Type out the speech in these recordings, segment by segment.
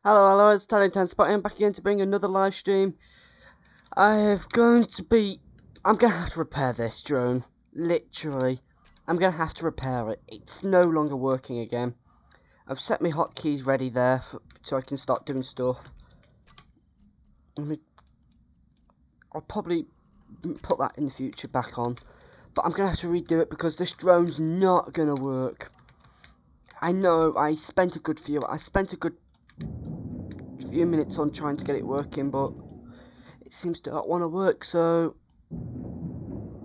Hello, it's Talent10Spot. I'm back again to bring another live stream. I'm gonna have to repair this drone. Literally. I'm gonna have to repair it. It's no longer working again. I've set my hotkeys ready there so I can start doing stuff. I'll probably put that in the future back on. But I'm gonna have to redo it because this drone's not gonna work. I know, I spent a good few minutes on trying to get it working, but it seems to not want to work, so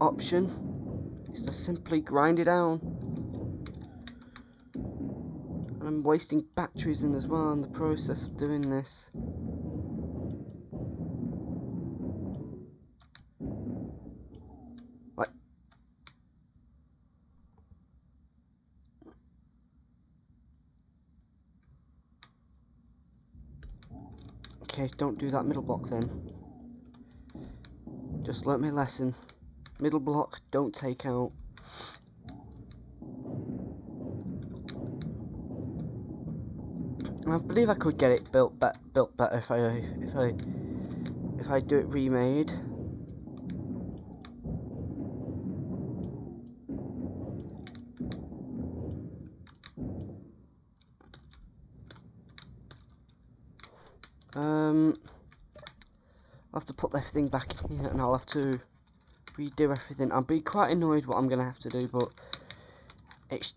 option is to simply grind it down. And I'm wasting batteries in as well in the process of doing this. Like, okay, don't do that middle block then. Just learnt my lesson. Middle block, don't take out. I believe I could get it built better if I do it remade. I'll have to put everything back in here, and I'll have to redo everything. I'll be quite annoyed what I'm gonna have to do, but it's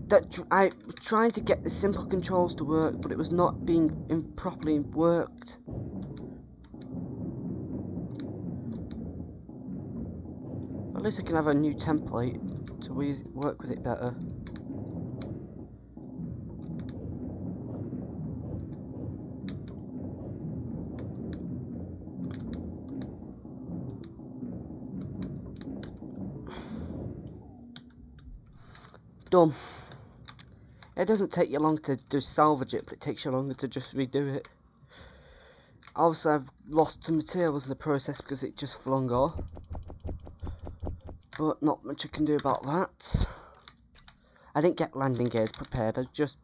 that I was trying to get the simple controls to work, but it was not being properly worked. At least I can have a new template to work with it better. Done. It doesn't take you long to just salvage it, but it takes you longer to just redo it. Obviously, I've lost some materials in the process because it just flung off. But not much I can do about that. I didn't get landing gears prepared, I was just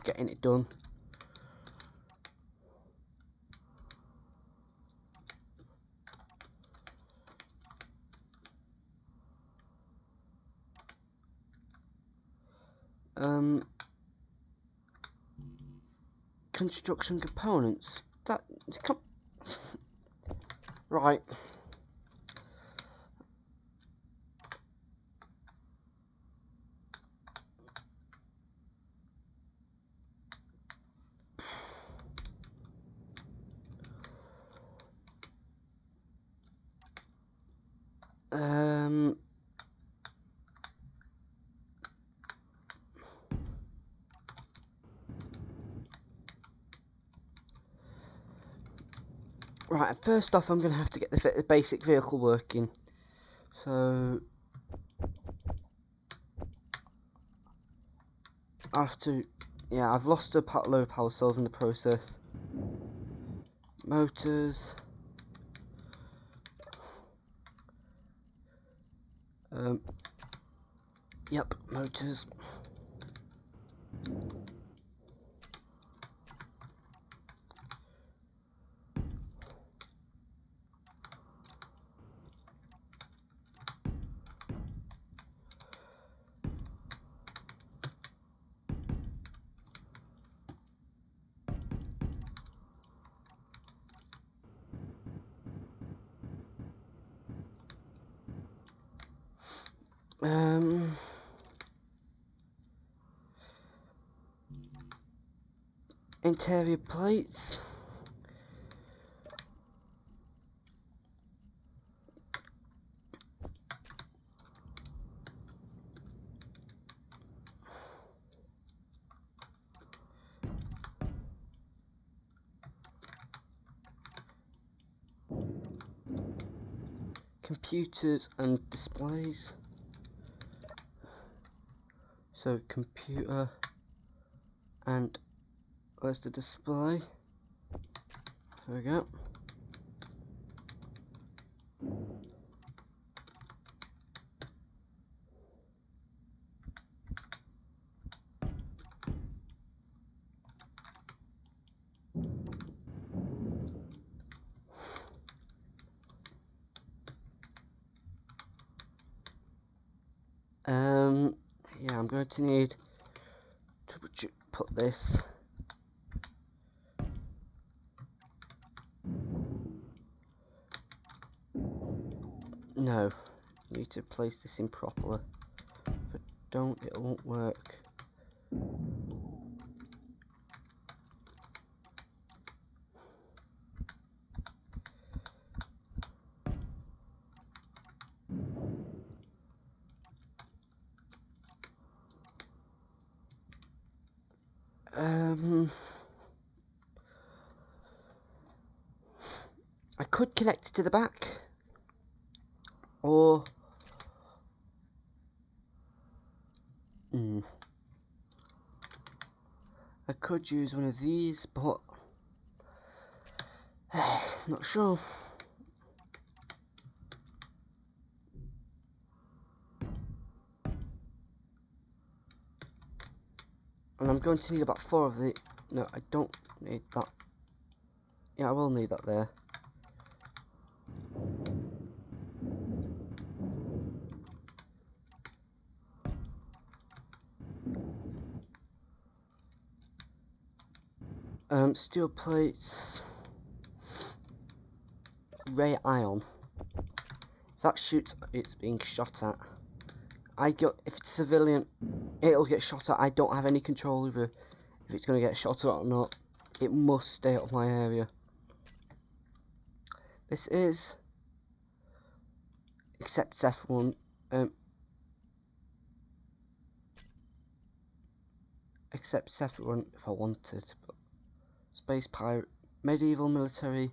getting it done. Construction components. Right. Right, first off I'm going to have to get the basic vehicle working. So I have to, yeah, I've lost a load of power cells in the process. Motors. Yep, motors. Interior plates. Computers and displays. So computer and where's the display? There we go. going to need to put this no, you need to place this in properly. If I don't, it won't work. I could connect it to the back, or I could use one of these, but not sure. And I'm going to need about 4 of the. No, I don't need that. Yeah, I will need that there. Steel plates, ray ion. That shoots, it's being shot at. If it's civilian, it'll get shot at. I don't have any control over if it's going to get shot at or not. It must stay out of my area. This is except F1. Except F1 if I wanted. But space pirate, medieval military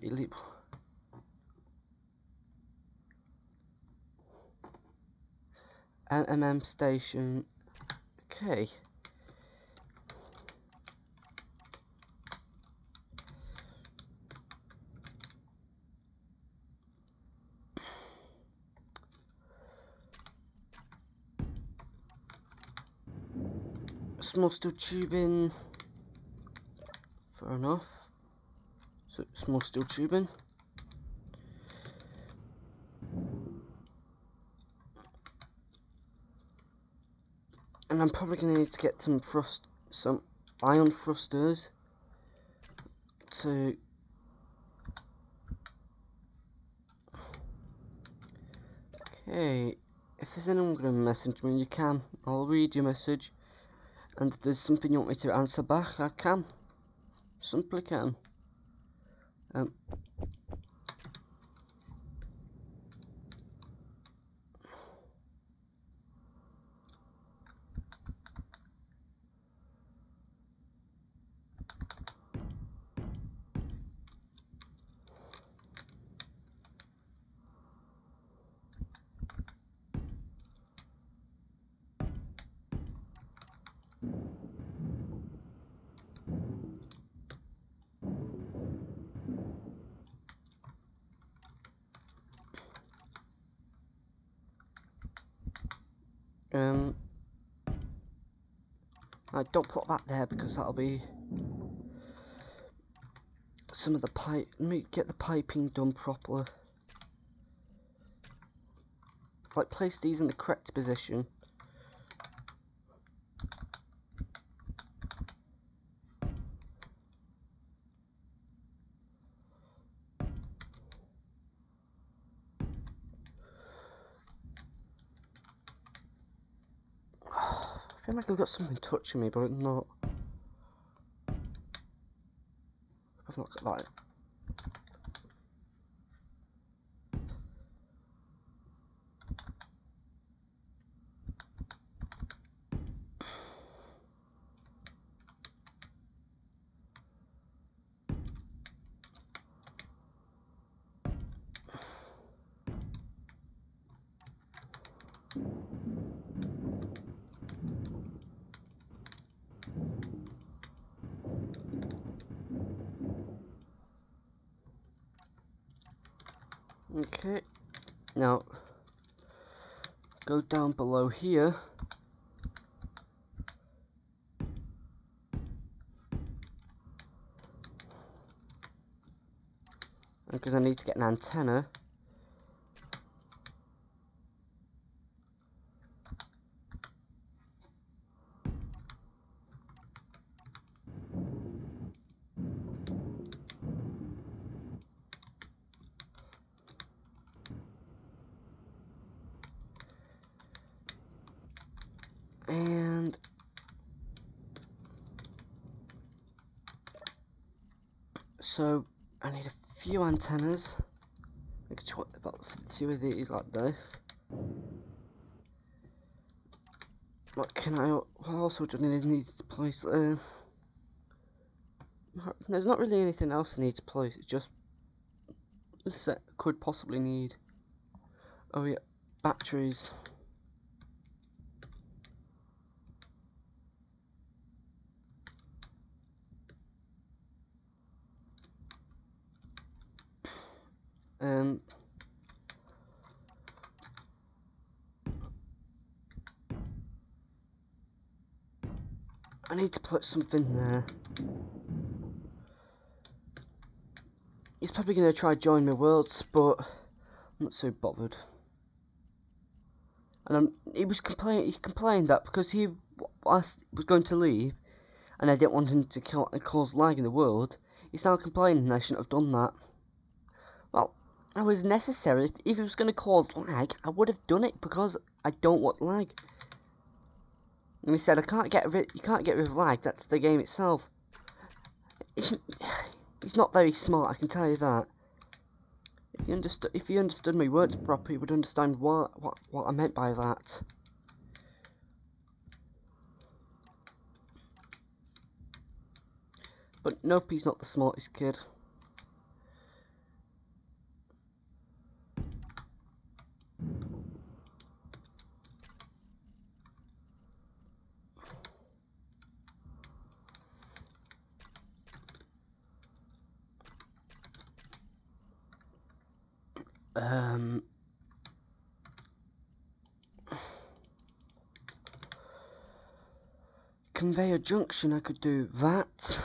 elite. NMM station. Okay. Small steel tubing. Fair enough. So small steel tubing. And I'm probably going to need to get some ion thrusters to okay. If there's anyone going to message me, you can. I'll read your message, and if there's something you want me to answer back, I can. Simply can. I don't put that there because that'll be some of the pipe. Let me get the piping done properly. Like, place these in the correct position. I feel like I've got something touching me, but I'm not. I've not got that. Okay, now go down below here. Because I need to get an antenna. So I need a few antennas. Like about a few of these like this. What can I? What else would I need to place there? There's not really anything else I need to place. It's just this could possibly need. Oh yeah, batteries. I need to put something there. He's probably going to try join my worlds, but I'm not so bothered. And he complained that because he was going to leave, and I didn't want him to cause lag in the world. He's now complaining I shouldn't have done that. Well, it was necessary. If it was going to cause lag, I would have done it because I don't want lag. And he said, you can't get rid of lag. That's the game itself. He's not very smart, I can tell you that. If he understood my words properly, he would understand what I meant by that. But nope, he's not the smartest kid. Conveyor junction, I could do that.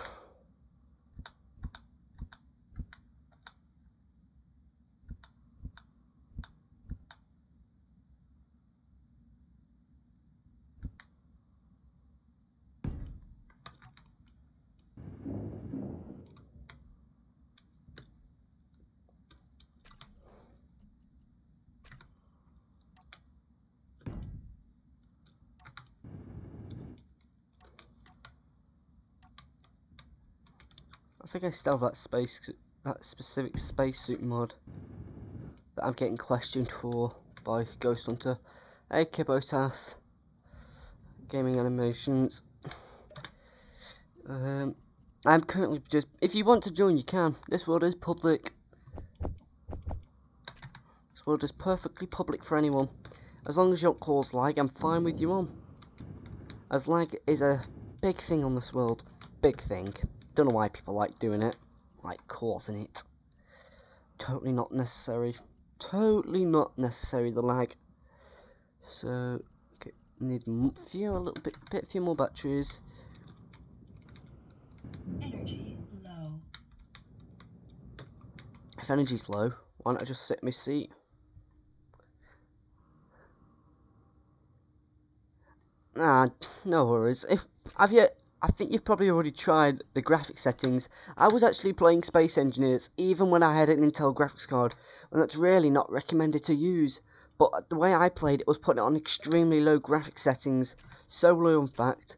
I think I still have that specific spacesuit mod that I'm getting questioned for by Ghost Hunter. Hey Kibotas, Gaming Animations. I'm currently just. If you want to join, you can. This world is public. This world is perfectly public for anyone. As long as you don't cause lag, I'm fine with you on. As lag is a big thing on this world. Big thing. Don't know why people like doing it. Like causing it. Totally not necessary. Totally not necessary, the lag. So, okay, need a few more batteries. Energy low. If energy's low, why don't I just sit in my seat? Nah, no worries. I think you've probably already tried the graphics settings. I was actually playing Space Engineers even when I had an Intel graphics card, and that's really not recommended to use. But the way I played it was putting it on extremely low graphics settings, so low in fact.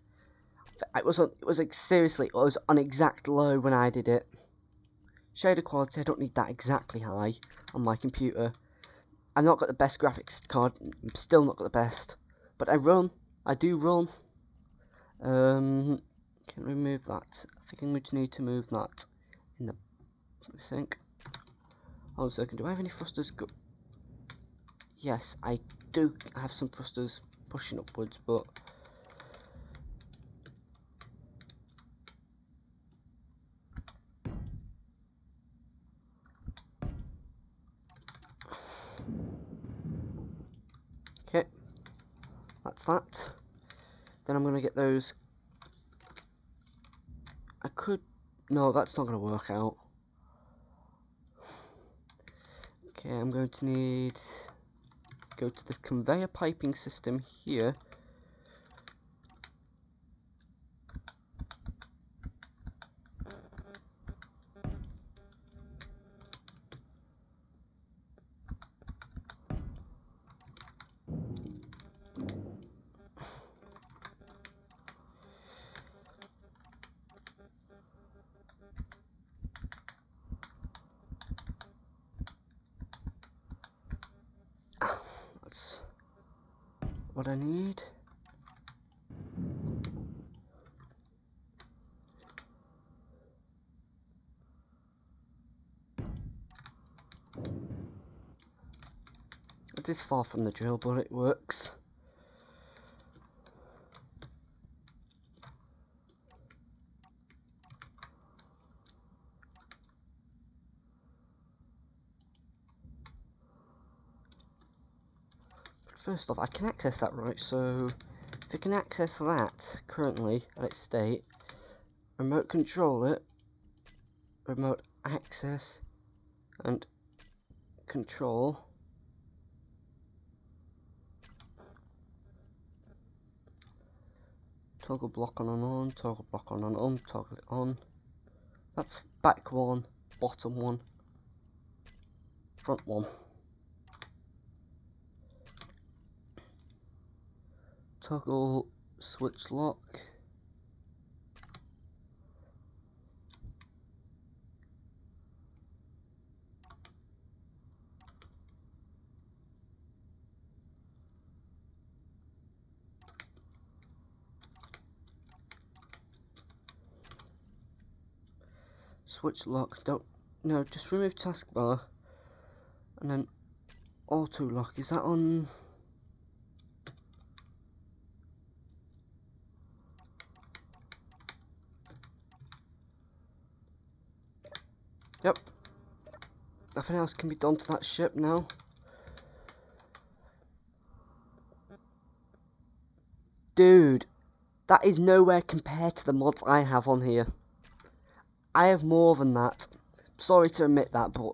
It was on exact low when I did it. Shader quality, I don't need that exactly high on my computer. I've not got the best graphics card, still not got the best, but I do run. Can we move that? I think I'm going to need to move that in the. I think. Hold on a second. Do I have any thrusters? Yes, I do have some thrusters pushing upwards, but. Okay, that's that. Then I'm going to get those. I could. No, that's not going to work out. Okay, I'm going to need. Go to the conveyor piping system here. what I need. It is far from the drill, but it works. But first off, I can access that, right? So if I can access that currently at its state, remote control it, remote access, and control. Toggle block on, toggle block on, toggle it on. That's back one, bottom one, front one. Toggle switch lock. Switch lock, no, just remove taskbar, and then auto lock, is that on? Yep, nothing else can be done to that ship now. Dude, that is nowhere compared to the mods I have on here. I have more than that. Sorry to admit that, but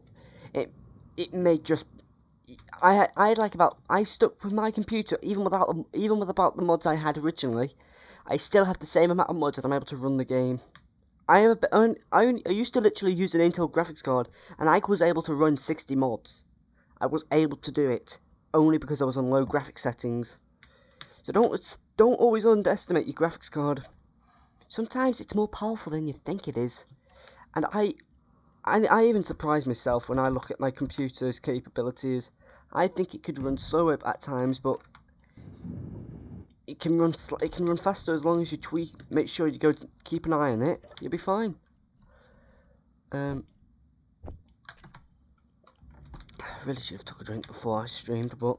it may just I stuck with my computer even with about the mods I had originally. I still have the same amount of mods that I'm able to run the game. I used to literally use an Intel graphics card, and I was able to run 60 mods. I was able to do it only because I was on low graphics settings. So don't always underestimate your graphics card. Sometimes it's more powerful than you think it is. And I even surprise myself when I look at my computer's capabilities. I think it could run slower at times, but it can run faster as long as you make sure you keep an eye on it. You'll be fine. I really should have took a drink before I streamed, but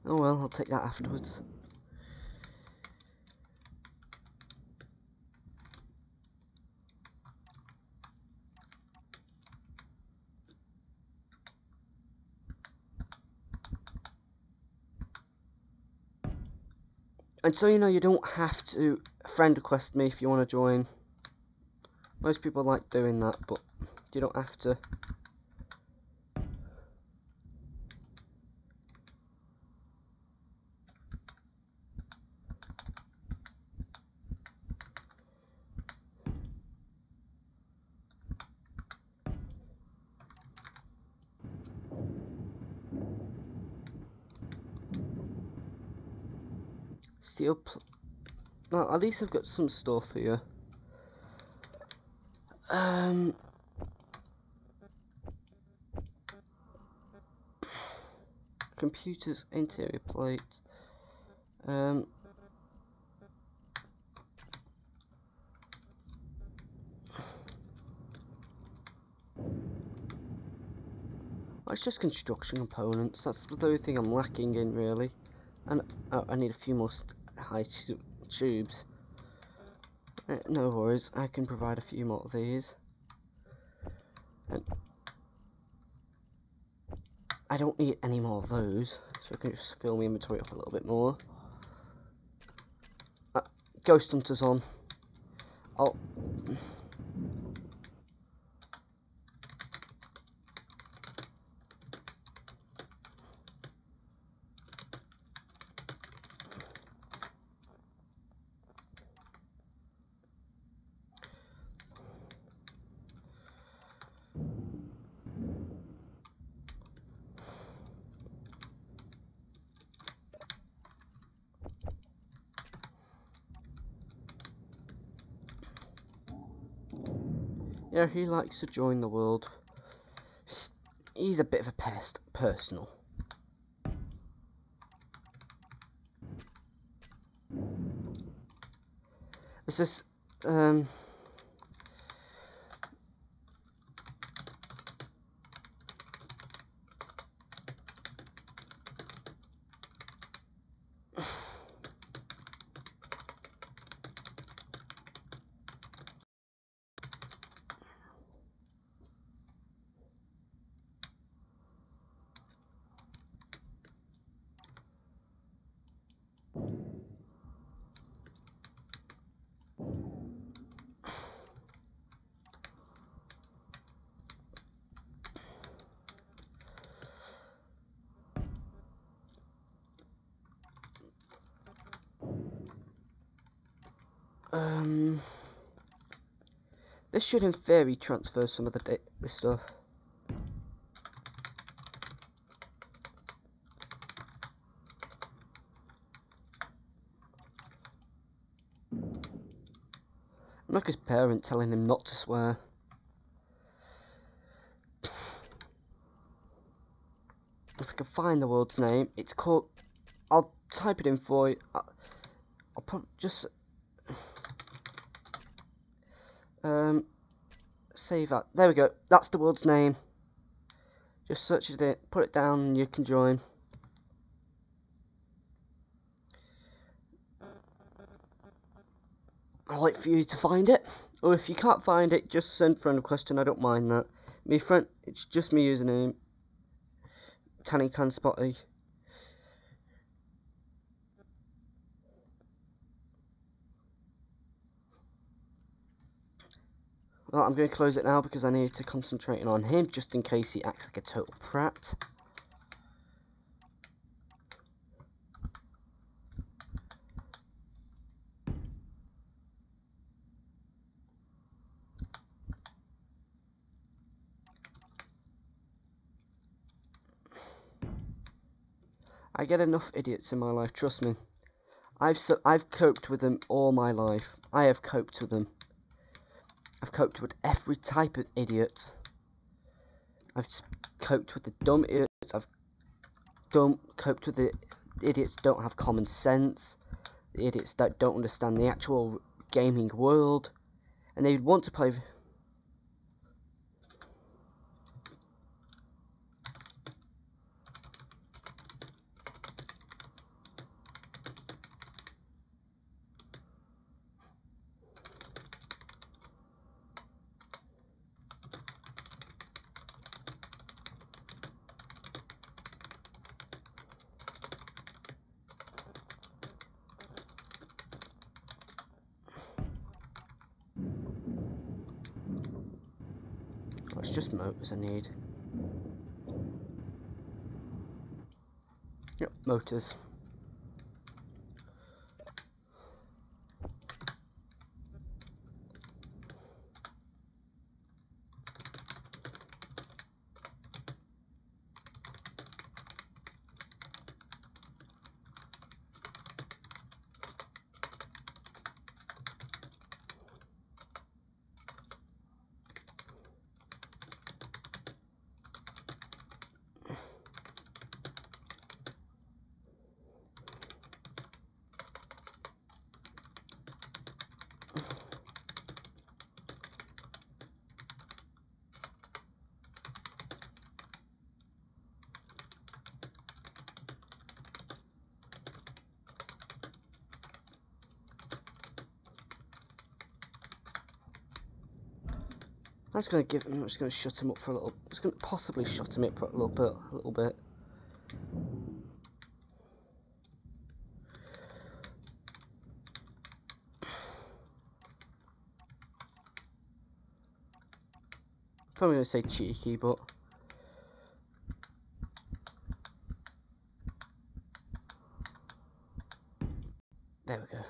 oh well, I'll take that afterwards. And so you know, you don't have to friend request me if you want to join. Most people like doing that, but you don't have to. Well, at least I've got some stuff here. Computer's interior plate. It's just construction components. That's the only thing I'm lacking in, really. And I need a few more high tubes. No worries, I can provide a few more of these. And I don't need any more of those, so I can just fill my inventory up a little bit more. Ghost Hunter's on. Yeah, he likes to join the world. He's a bit of a pest, personal. Is this this should in theory transfer some of the stuff. I'm like his parent telling him not to swear. If I can find the world's name, it's called. I'll type it in for you. I'll probably just save that. There we go. That's the world's name. Just search it, put it down, and you can join. I'll wait for you to find it, or if you can't find it, just send friend request, and I don't mind that. Me friend, it's just my username, TannyTanspotty. Well, I'm going to close it now because I need to concentrate on him, just in case he acts like a total prat. I get enough idiots in my life, trust me. I've coped with them all my life. I have coped with them. I've coped with every type of idiot. I've coped with the dumb idiots. I've coped with the idiots who don't have common sense. The idiots that don't understand the actual gaming world. And they want to play. It's just motors I need. Yep, motors. I'm just gonna shut him up for a little. I'm just gonna possibly shut him up for a little bit. Probably gonna say cheeky, but there we go.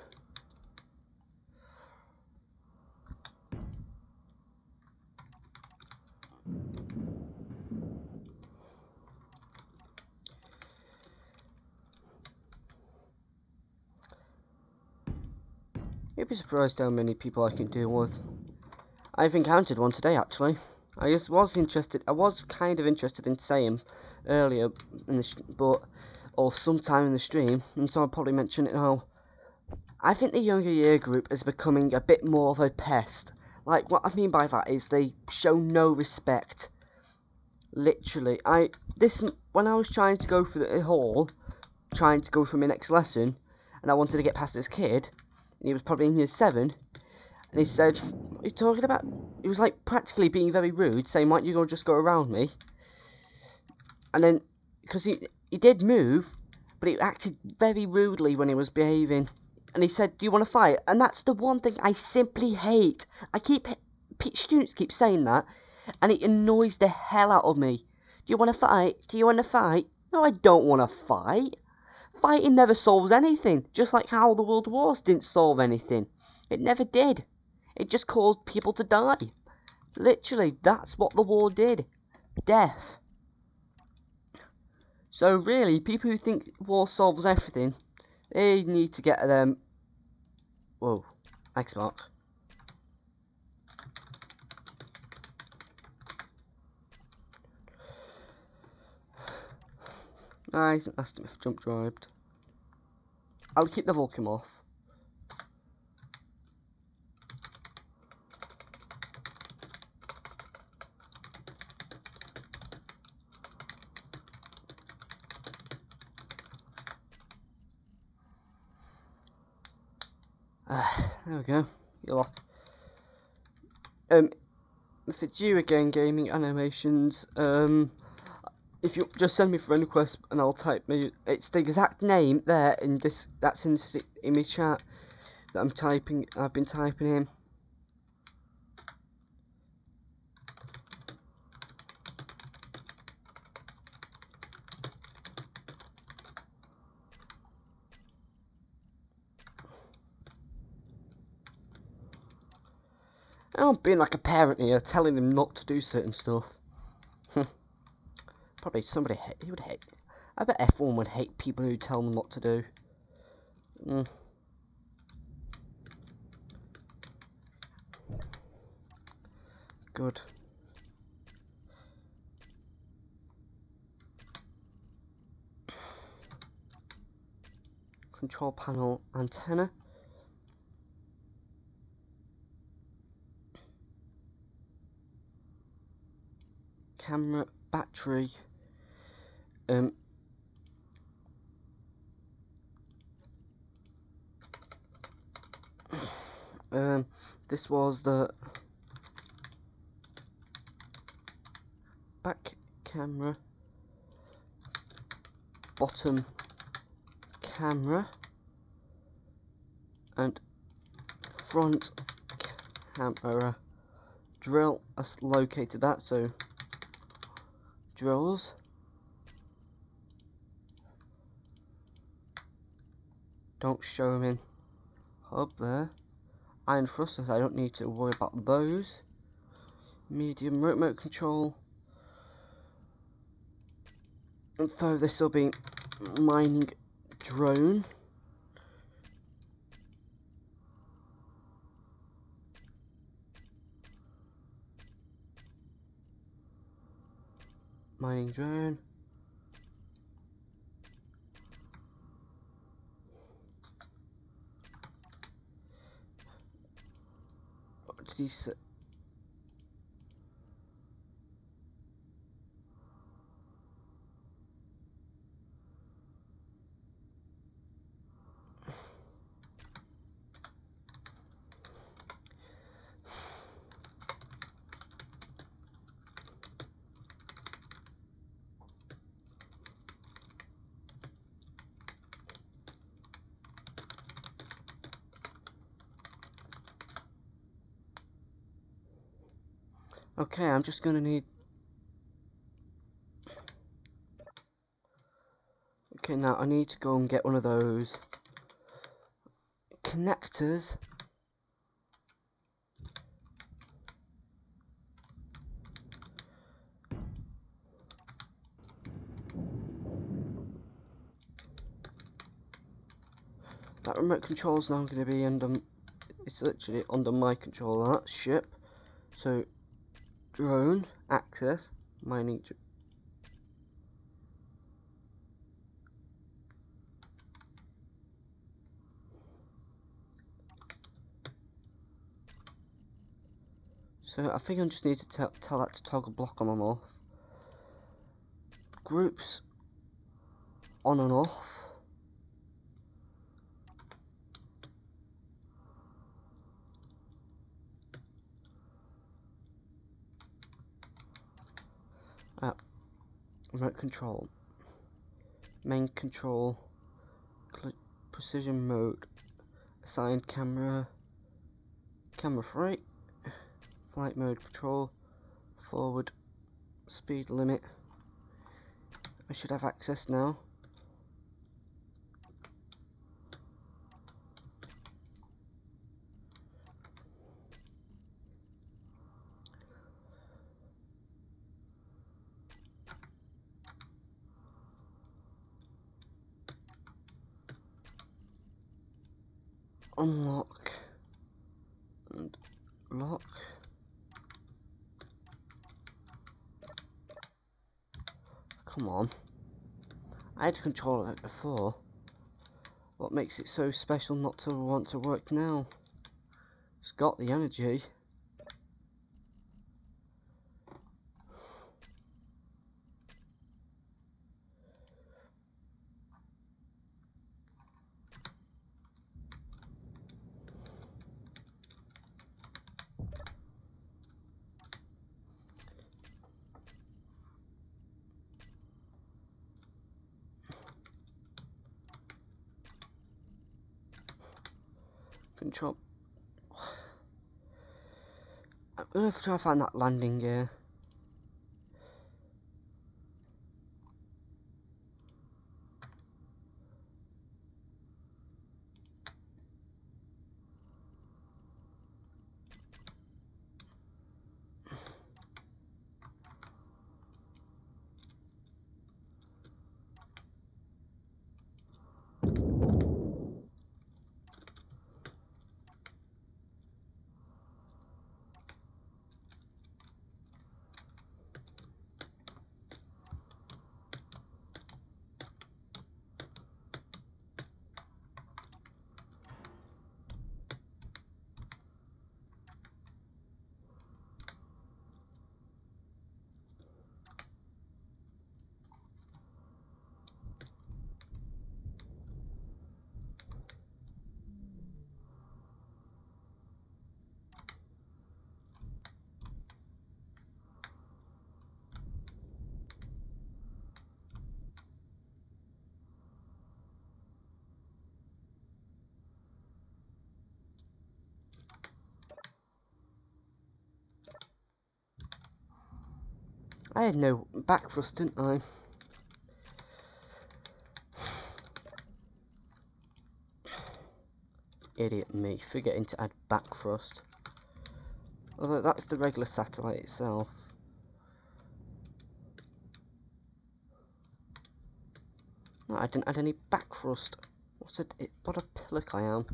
You'd be surprised how many people I can deal with. I've encountered one today, actually. I was kind of interested in saying earlier in the or sometime in the stream, and so I'll probably mention it now. I think the younger year group is becoming a bit more of a pest. Like, what I mean by that is they show no respect. Literally, when I was trying to go through the hall, trying to go through my next lesson, and I wanted to get past this kid, and he was probably in year 7, and he said, "What are you talking about?" He was like practically being very rude, saying, "Why don't you just go around me?" And then, because he did move, but he acted very rudely when he was behaving. And he said, "Do you want to fight?" And that's the one thing I simply hate. Students keep saying that, and it annoys the hell out of me. "Do you want to fight? Do you want to fight?" No, I don't want to fight. Fighting never solves anything, just like how the World Wars didn't solve anything. It never did. It just caused people to die. Literally, that's what the war did. Death. So really, people who think war solves everything, they need to get them. Whoa, Xbox. I hasn't asked him if jump drived. I'll keep the Vulcan off. There we go. You're off. If it's you again, Gaming Animations, if you just send me a friend request and I'll type me. It's the exact name there in this. That's in my chat that I'm typing. I've been typing in. I'm being like a parent here, telling them not to do certain stuff. Probably somebody he would hate. I bet F1 would hate people who tell them what to do. Good. Control panel antenna. Camera battery. This was the back camera, bottom camera, and front camera. Drill has located that, so drills. Don't show them in hub there. Iron thrusters, I don't need to worry about those. Medium remote control. And so this will be mining drone. Mining drone. What did he say? Okay, I'm just gonna need. Okay, now I need to go and get one of those connectors. That remote control is now going to be under. It's literally under my control. That ship. So, drone access mining. So I think I just need to tell that to toggle block on and off. Groups on and off. Remote control. Main control. Precision mode. Assigned camera. Camera free. Flight mode control. Forward. Speed limit. I should have access now. Unlock and lock. Come on. I had control of it before. What makes it so special not to want to work now? It's got the energy. Control. I'm gonna try to find that landing gear. I had no back thrust, didn't I? Idiot me, forgetting to add back thrust. Although that's the regular satellite itself. No, I didn't add any back thrust. What a pillock I am.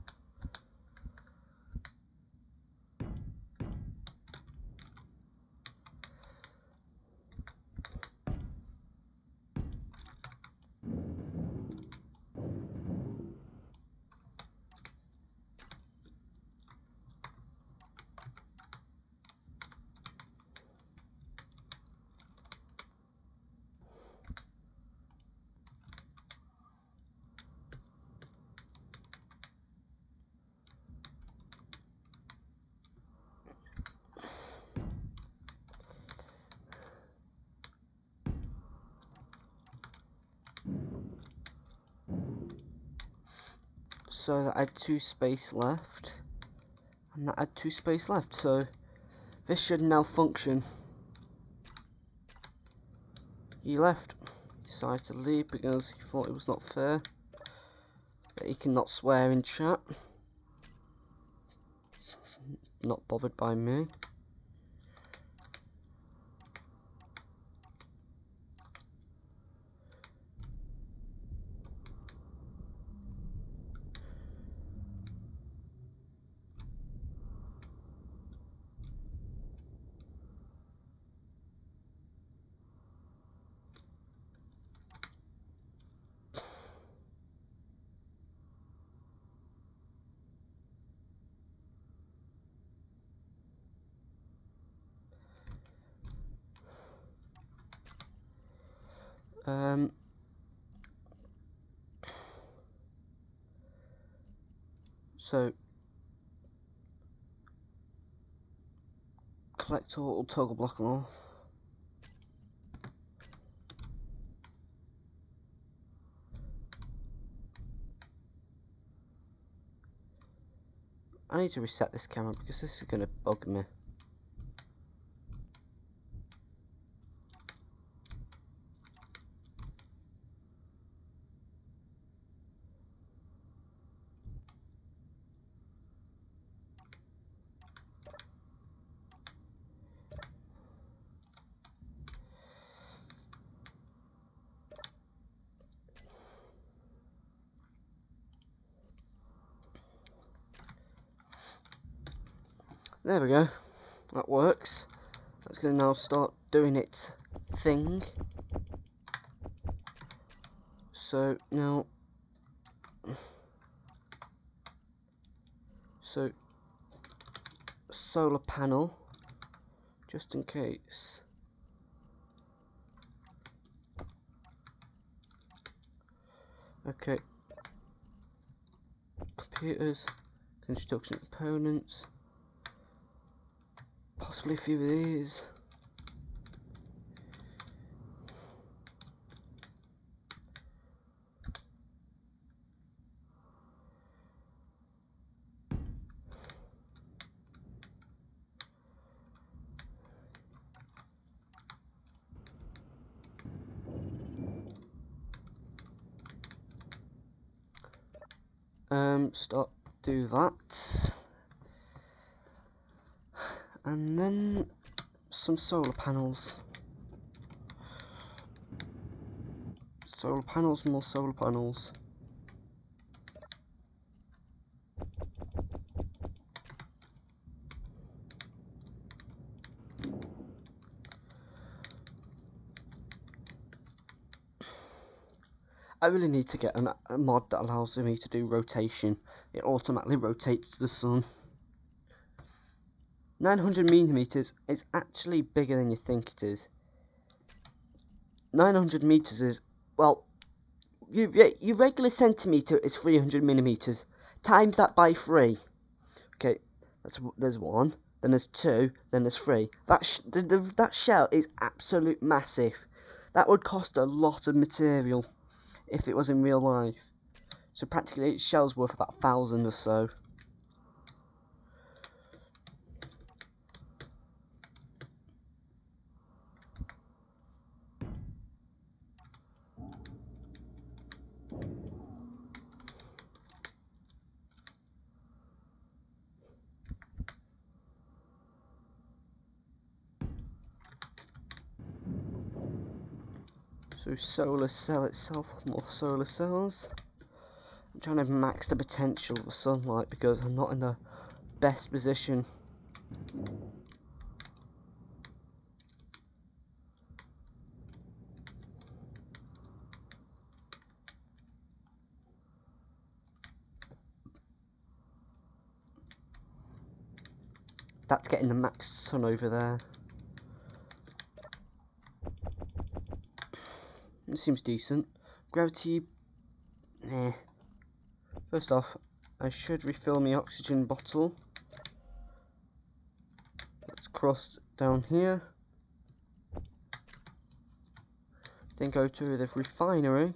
So that I had 2 space left, and that had 2 space left, so this should now function. He left. He decided to leave because he thought it was not fair that he cannot swear in chat. Not bothered by me. So collect all toggle block and all. I need to reset this camera because this is going to bug me. There we go, that works. That's going to now start doing its thing. So now, solar panel, just in case. Okay, computers, construction components. Possibly a few of these. Stop, do that. And then some solar panels. Solar panels, more solar panels. I really need to get a mod that allows me to do rotation. It automatically rotates to the sun. 900 millimeters is actually bigger than you think it is. 900 meters is, well, your regular centimeter is 300 millimeters. Times that by 3. Okay, there's 1, then there's 2, then there's 3. That shell is absolute massive. That would cost a lot of material if it was in real life. So practically each shell's worth about 1,000 or so. So solar cell itself, more solar cells. I'm trying to max the potential of the sunlight because I'm not in the best position. That's getting the max sun over there. It seems decent. Gravity, nah. First off, I should refill my oxygen bottle. Let's cross down here. Then go to the refinery.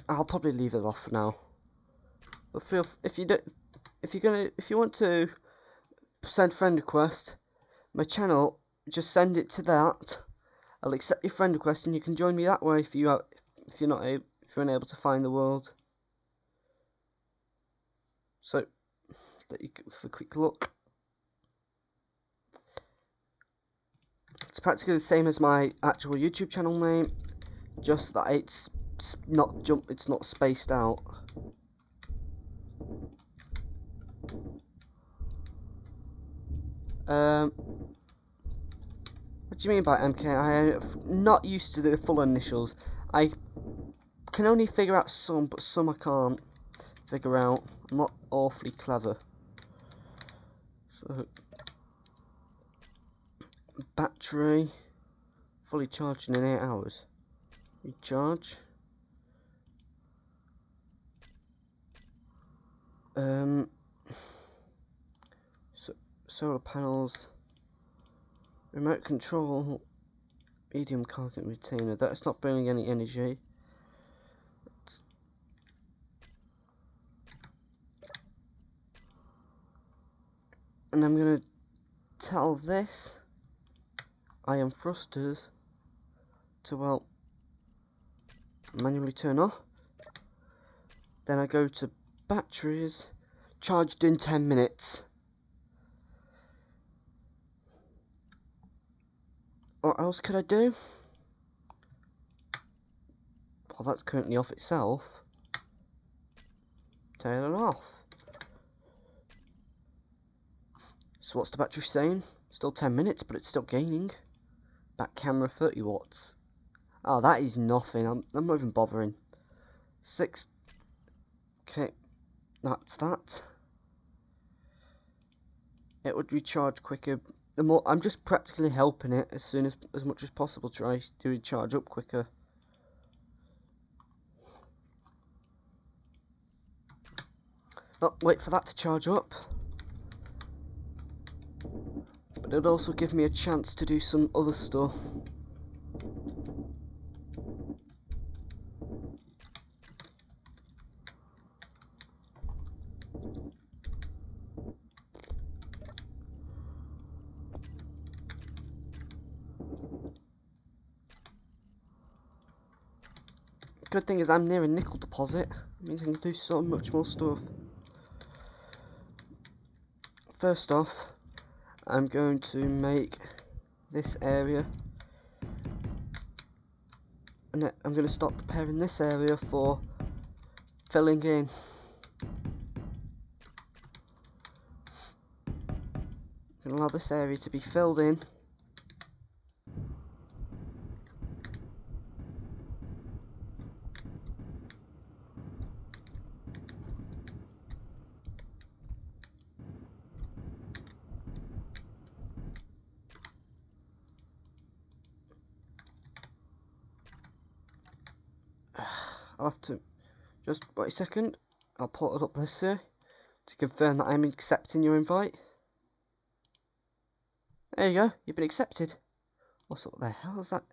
I'll probably leave it off for now. But if you want to send friend request, my channel, just send it to that. I'll accept your friend request and you can join me that way if you're unable to find the world. So let you have a quick look. It's practically the same as my actual YouTube channel name, just that it's not spaced out. What do you mean by MK? I'm not used to the full initials. I can only figure out some, but some I can't figure out. I'm not awfully clever. So Battery fully charged in 8 hours. Recharge. Solar panels. Remote control. Medium cargo retainer. That's not burning any energy. And I'm gonna tell this iron thrusters to, well, manually turn off. Then I go to batteries, charged in 10 minutes. What else could I do? Well, that's currently off itself. Turn it off. So what's the battery saying? Still 10 minutes, but it's still gaining. Back camera 30 watts. Oh, that is nothing. I'm not even bothering. 6. Okay, that's that. It would recharge quicker. The more I'm just practically helping it as much as possible. Try to recharge up quicker. Oh, wait for that to charge up. But it'd also give me a chance to do some other stuff. Good thing is I'm near a nickel deposit. It means I can do so much more stuff. First off, I'm going to make this area, and then I'm going to start preparing this area for filling in. I'm going to allow this area to be filled in. I'll have to just wait a second. I'll pull it up this way to confirm that I'm accepting your invite. There you go, you've been accepted. What the hell is that?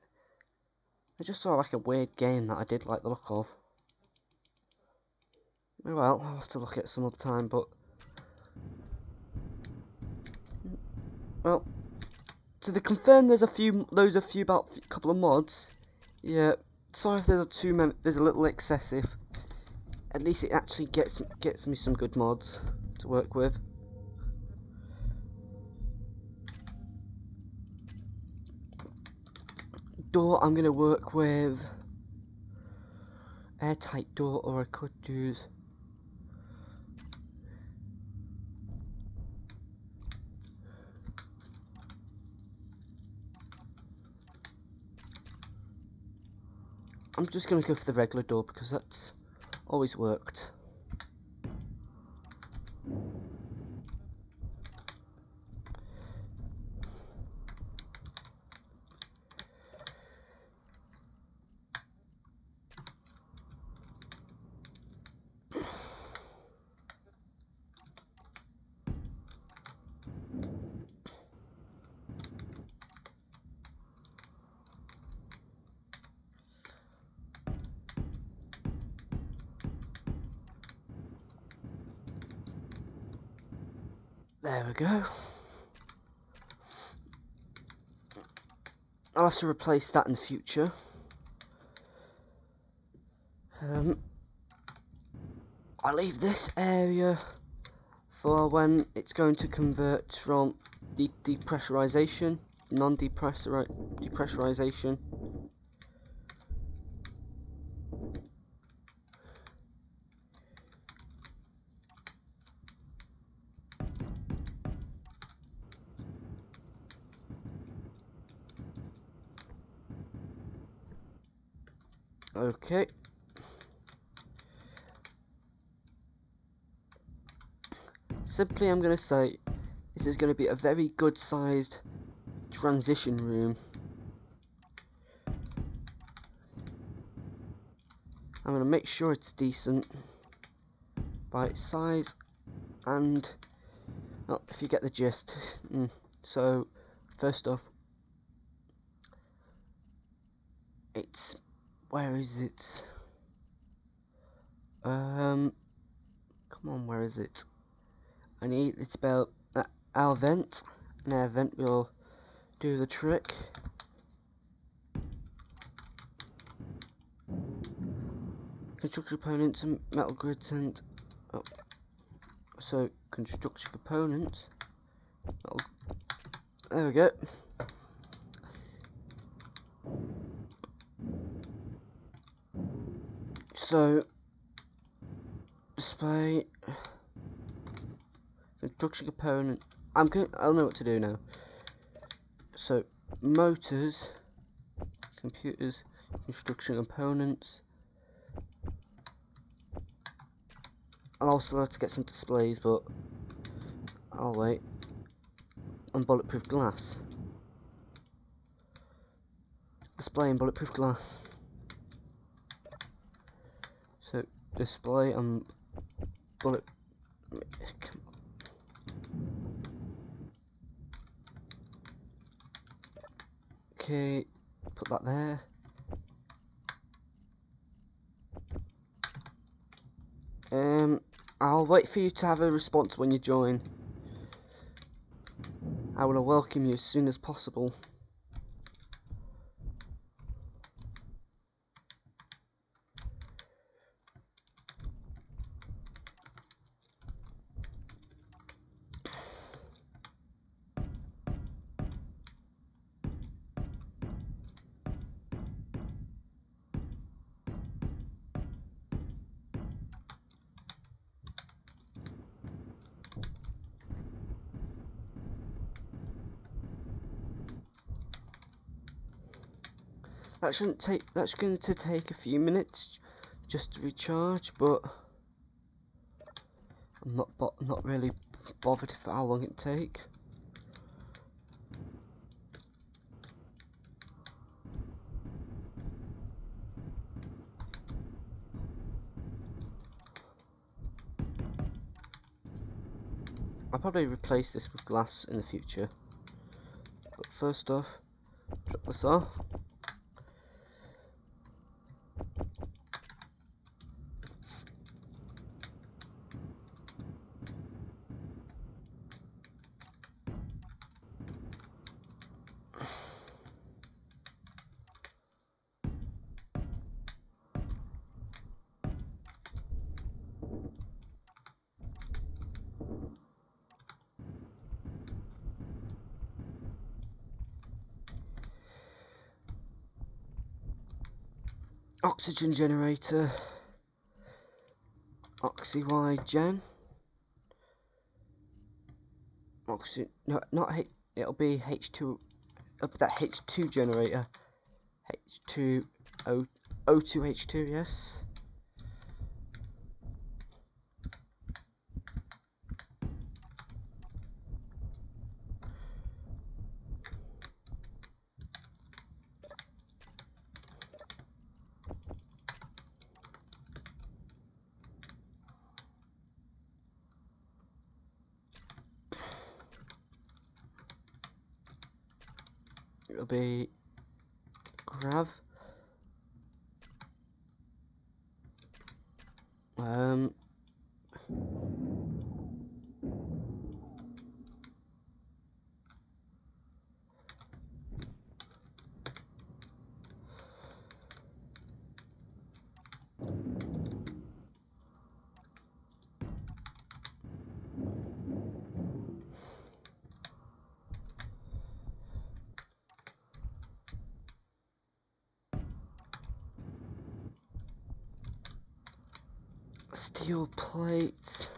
I just saw like a weird game that I did like the look of. Oh well, I'll have to look at it some other time, but well, so they confirmed there's a few about a couple of mods. Yeah, sorry if there's there's a little excessive. At least it actually gets me some good mods to work with. Door, I'm gonna work with airtight door, or I could use I'm just gonna go for the regular door because that's always worked. There we go. I'll have to replace that in the future. I'll leave this area for when it's going to convert from depressurization, depressurization. Okay. Simply, I'm going to say this is going to be a very good sized transition room. I'm going to make sure it's decent by its size and if you get the gist. So first off, it's, where is it? Come on, where is it? I need, it's about our vent. An air vent will do the trick. Construction components and metal grids and so construction components. There we go. So display construction component. I'll know what to do now. So motors, computers, construction components. I'll also have to get some displays, but I'll wait. And bulletproof glass. Display and bulletproof glass. So display and bullet. Okay, put that there. I'll wait for you to have a response when you join. I will welcome you as soon as possible. That shouldn't take. That's going to take a few minutes just to recharge, but I'm not really bothered for how long it take. I'll probably replace this with glass in the future, but first off, drop this off. Oxygen generator, Oxy-Y gen. Oxygen, no, not H. It'll be H2. That H2 generator. H2O O2H2. Yes. It'll be grav. Steel plates.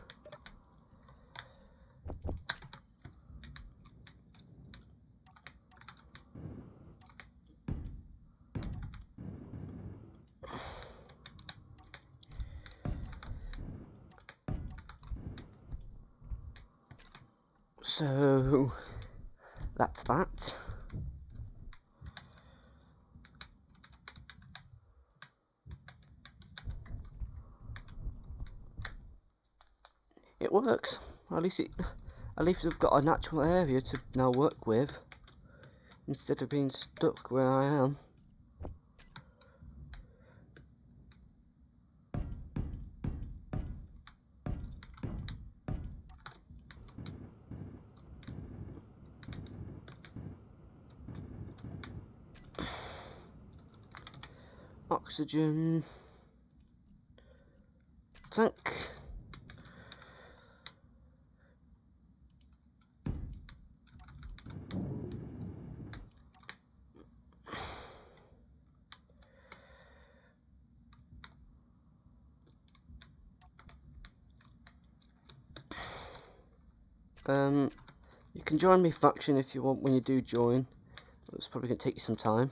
So that's that. it works. At least we've got a natural area to now work with, instead of being stuck where I am. Oxygen tank. You can join my faction if you want when you do join. It's probably going to take you some time.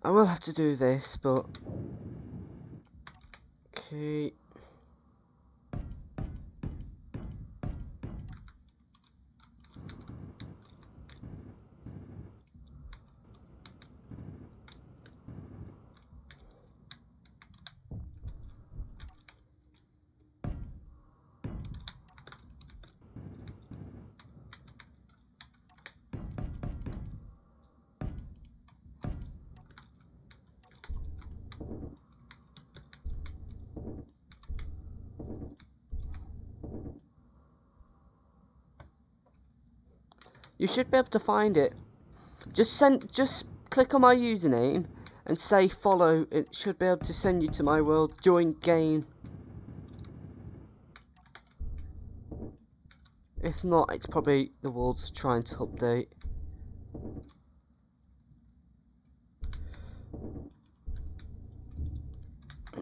I will have to do this, but okay. You should be able to find it. Just click on my username and say follow. It should be able to send you to my world. Join game. If not, it's probably the world's trying to update.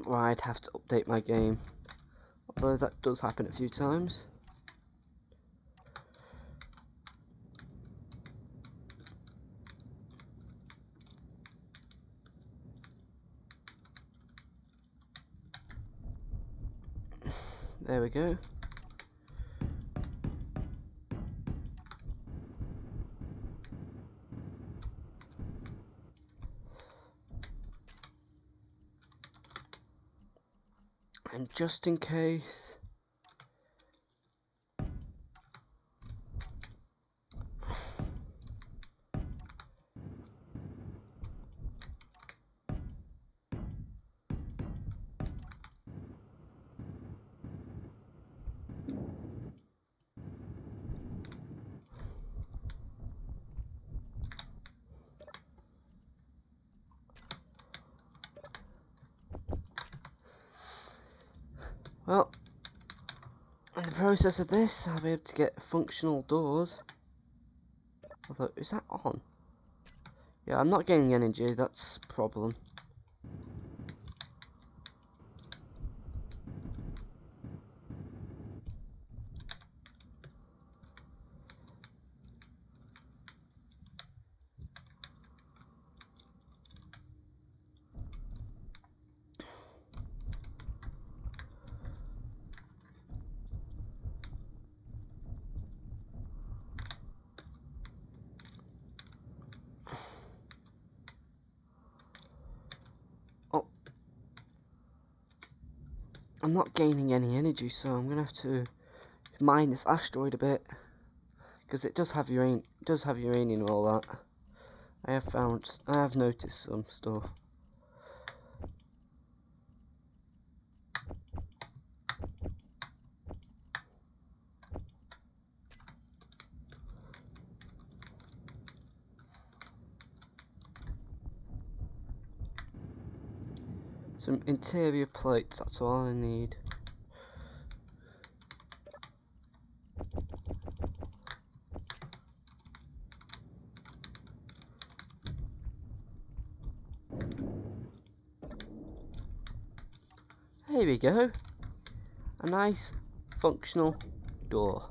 Well, I'd have to update my game, although that does happen a few times. There we go. And just in case, well, in the process of this, I'll be able to get functional doors. Although, is that on? Yeah, I'm not gaining energy, that's a problem. Oh, I'm not gaining any energy, so I'm gonna have to mine this asteroid a bit, because it does have uranium and all that. I have noticed some stuff. Some interior plates, that's all I need. Here we go. A nice functional door.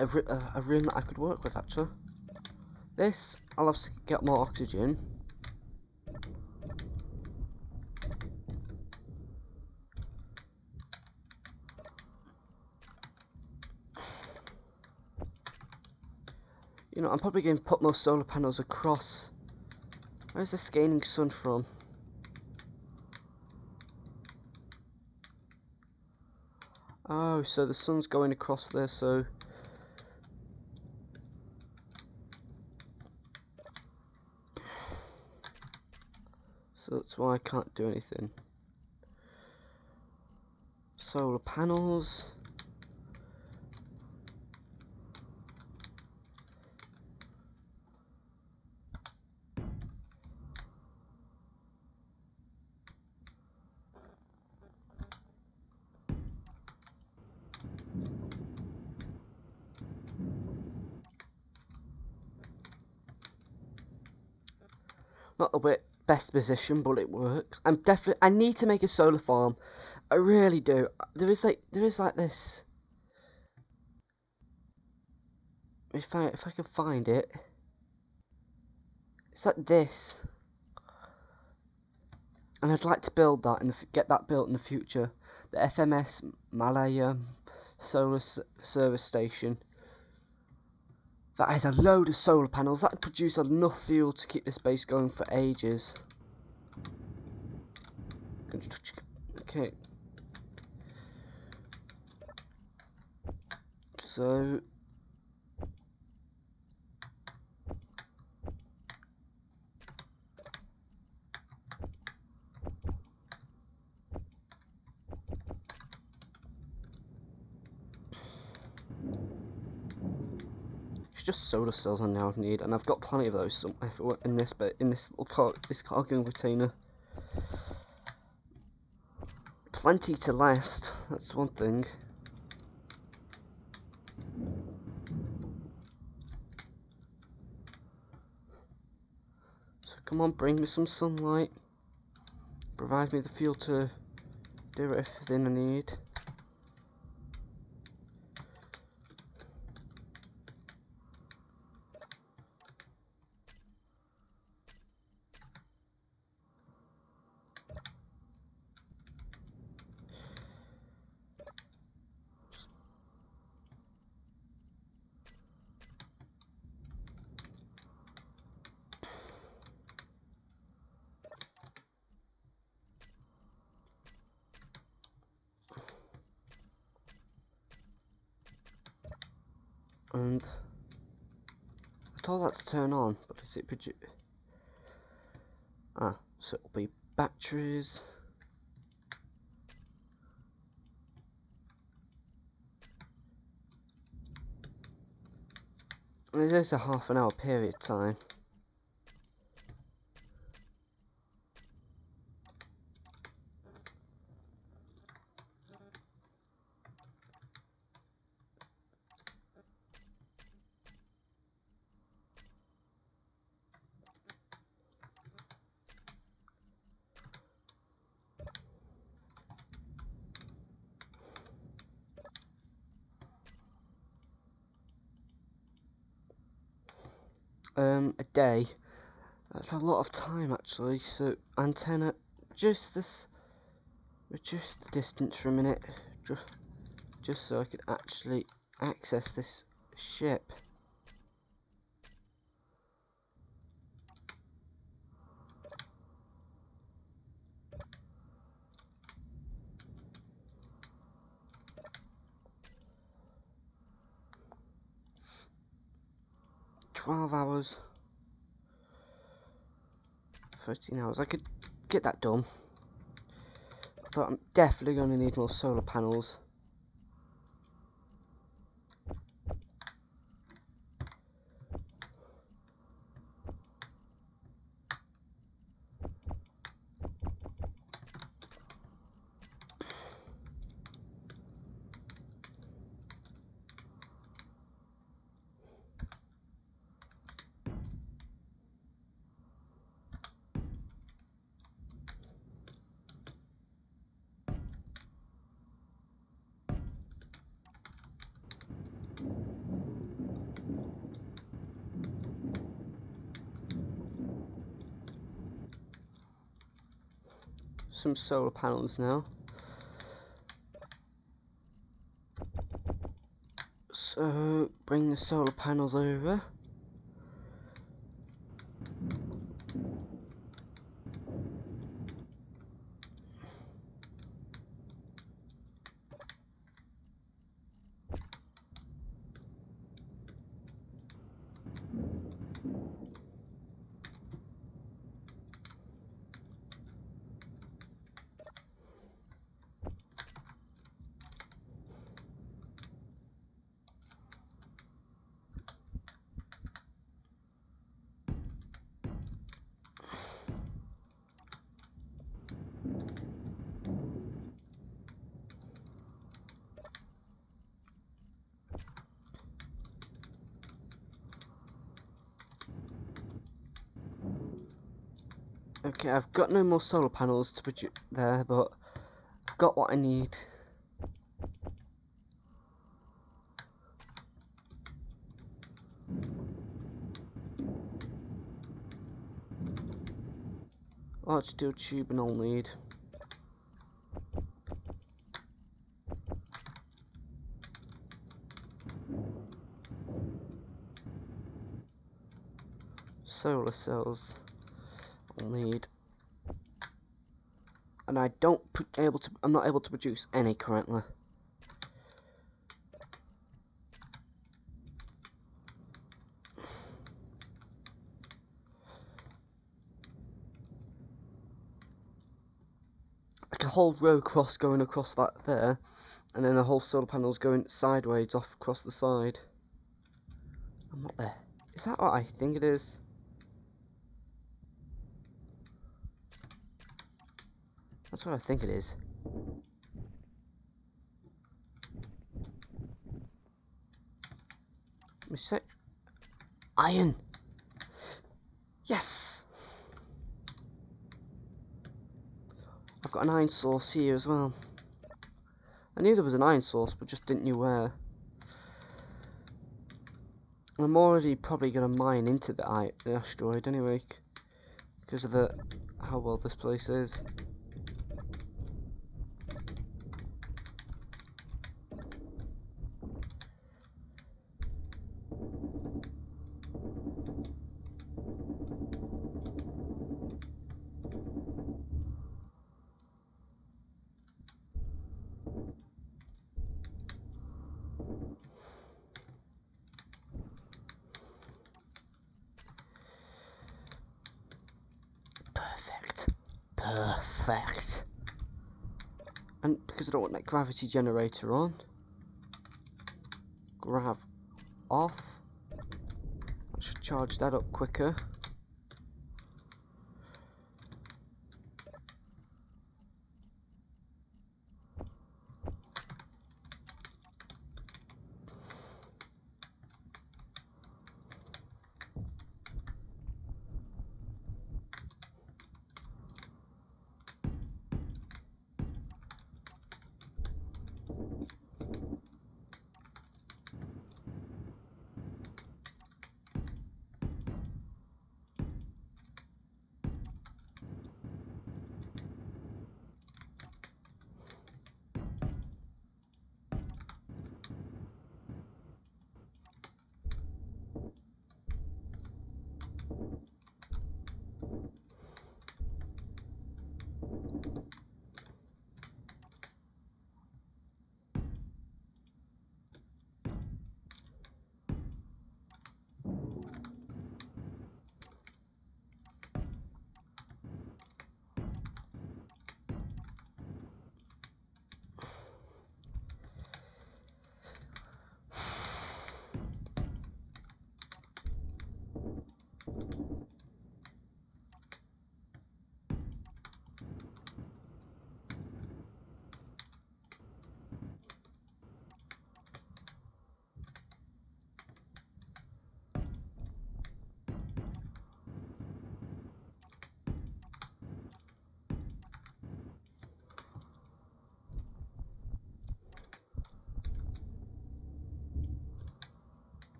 A room that I could work with, actually. This, I'll have to get more oxygen. You know, I'm probably going to put more solar panels across. Where's the scaling sun from? Oh, so the sun's going across there, so... So that's why I can't do anything. Solar panels. Not the best position, but it works. I need to make a solar farm. I really do. There is like this. If I can find it, it's like this. And I'd like to build that and get that built in the future. The FMS Malaya solar service station. That has a load of solar panels. That would produce enough fuel to keep this base going for ages. Okay. So... it's just solar cells I now need, and I've got plenty of those somewhere in this little cargo container. Plenty to last. That's one thing. So come on, bring me some sunlight. Provide me the fuel to do everything I need. And I told that to turn on, but is it produce? Ah, so it'll be batteries. And it is a half-an-hour period time. A day. That's a lot of time actually. So antenna, reduce the distance for a minute, just so I can actually access this ship. $12 hours. 13 hours. I could get that done. But I'm definitely going to need more solar panels. some solar panels now. So bring the solar panels over. Okay, I've got no more solar panels to produce there, but I've got what I need. Large steel tube and I'll need. Solar cells I'll need. And I'm not able to produce any currently. Like a whole row cross going across that there, and then the whole solar panels going sideways off across the side. I'm not there. Is that what I think it is? That's what I think it is. Let me check. Iron! Yes! I've got an iron source here as well. I knew there was an iron source, but just didn't know where. I'm already probably going to mine into the asteroid anyway, because of how well this place is. Perfect. And because I don't want that gravity generator on, grav off. I should charge that up quicker.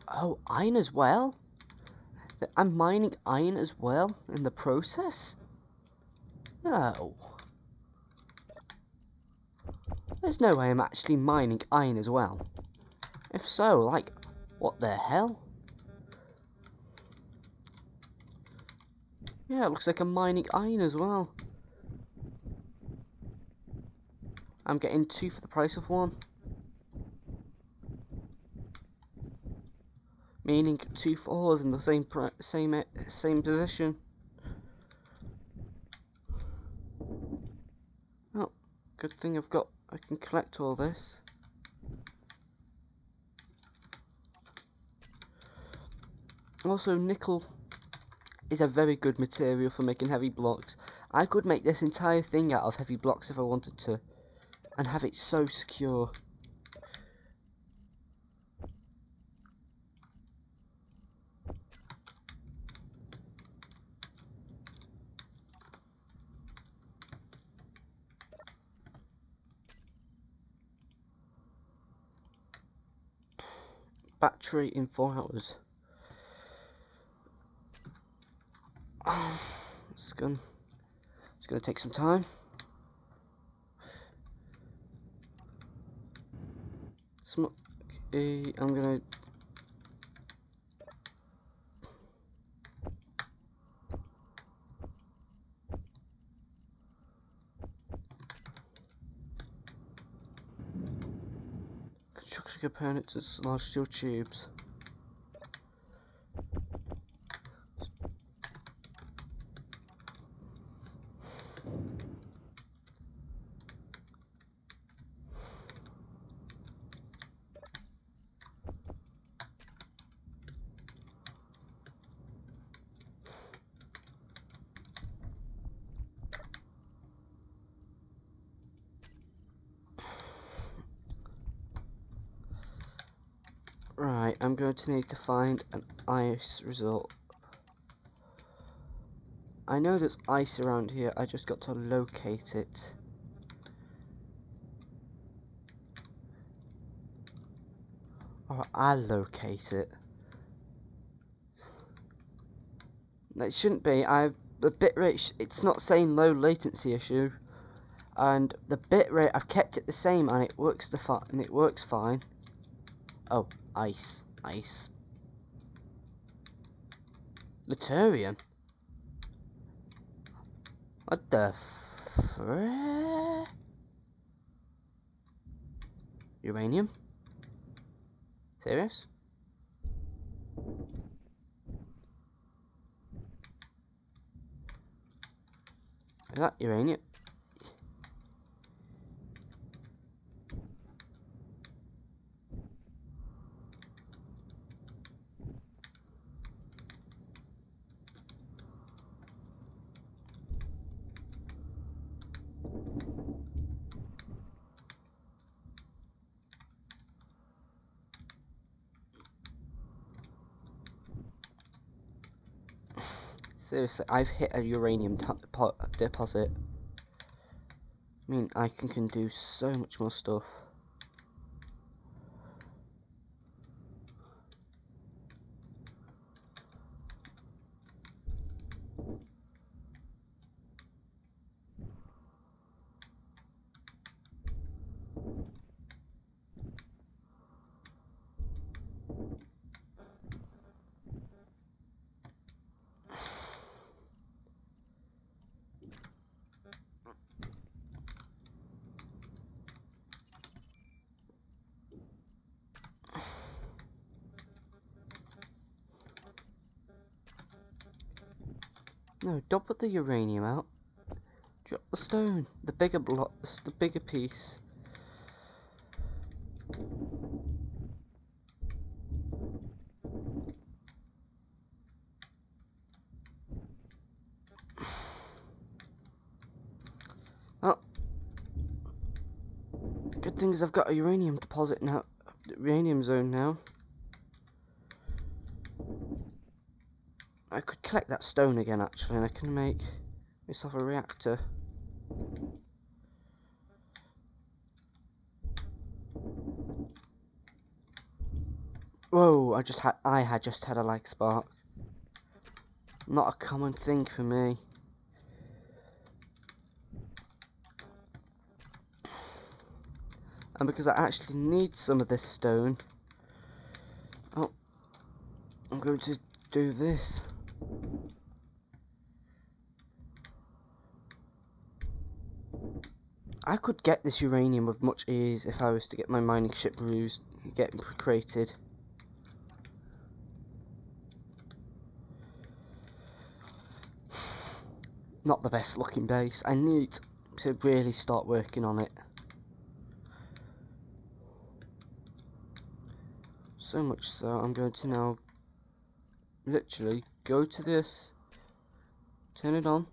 Oh, iron as well? I'm mining iron as well in the process? No. There's no way I'm actually mining iron as well. If so, like, what the hell? Yeah, it looks like I'm mining iron as well. I'm getting 2 for the price of 1. Meaning 2 4s in the same position. Oh, good thing I can collect all this. Also, nickel is a very good material for making heavy blocks. I could make this entire thing out of heavy blocks if I wanted to, and have it so secure. Battery in 4 hours. It's gonna take some time. I'm gonna construction components and large steel tubes. Right, I'm going to need to find an ice result. I know there's ice around here, I just got to locate it. Or I'll locate it. It shouldn't be. The bitrate, it's not saying low latency issue. And the bitrate, I've kept it the same and it works fine. Oh, ice. Laterium? What the uranium? Serious? Is that uranium? Seriously, I've hit a uranium deposit. I mean, I can do so much more stuff. No, don't put the uranium out. Drop the stone. The bigger blocks, the bigger piece. Oh. Good thing is I've got a uranium deposit now. Uranium zone now. I could collect that stone again actually, and I can make myself a reactor. Whoa! I had just had a lag spark. Not a common thing for me. And because I actually need some of this stone, oh, I'm going to do this. I could get this uranium with much ease if I was to get my mining ship created. Not the best looking base. I need to really start working on it. So much so, I'm going to now literally go to this, turn it on.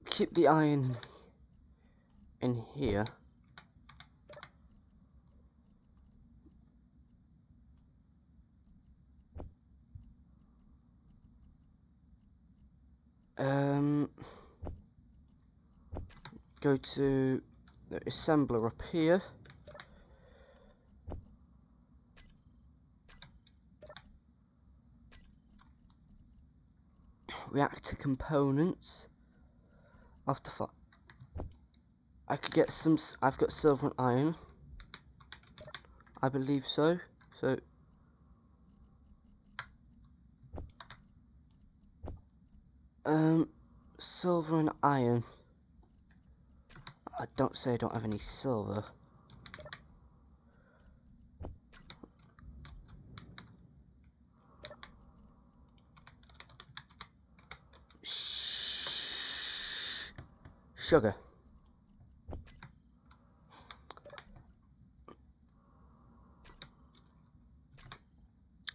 Keep the iron in here. Go to the assembler up here. Reactor components. I could get some. I've got silver and iron. I believe so. So. Silver and iron. I don't say I don't have any silver. Sugar.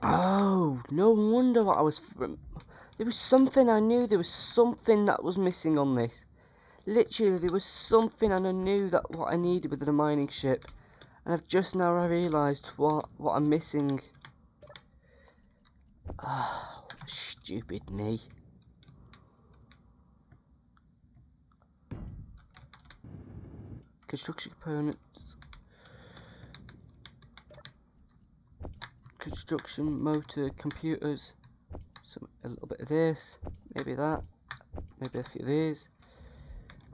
Oh, no wonder what I was. There was something I knew. There was something that was missing on this. Literally, there was something, and I knew that what I needed with the mining ship, and I've just now realised what I'm missing. Ah, stupid me. Construction components. Construction, motor, computers. A little bit of this, maybe that, maybe a few of these.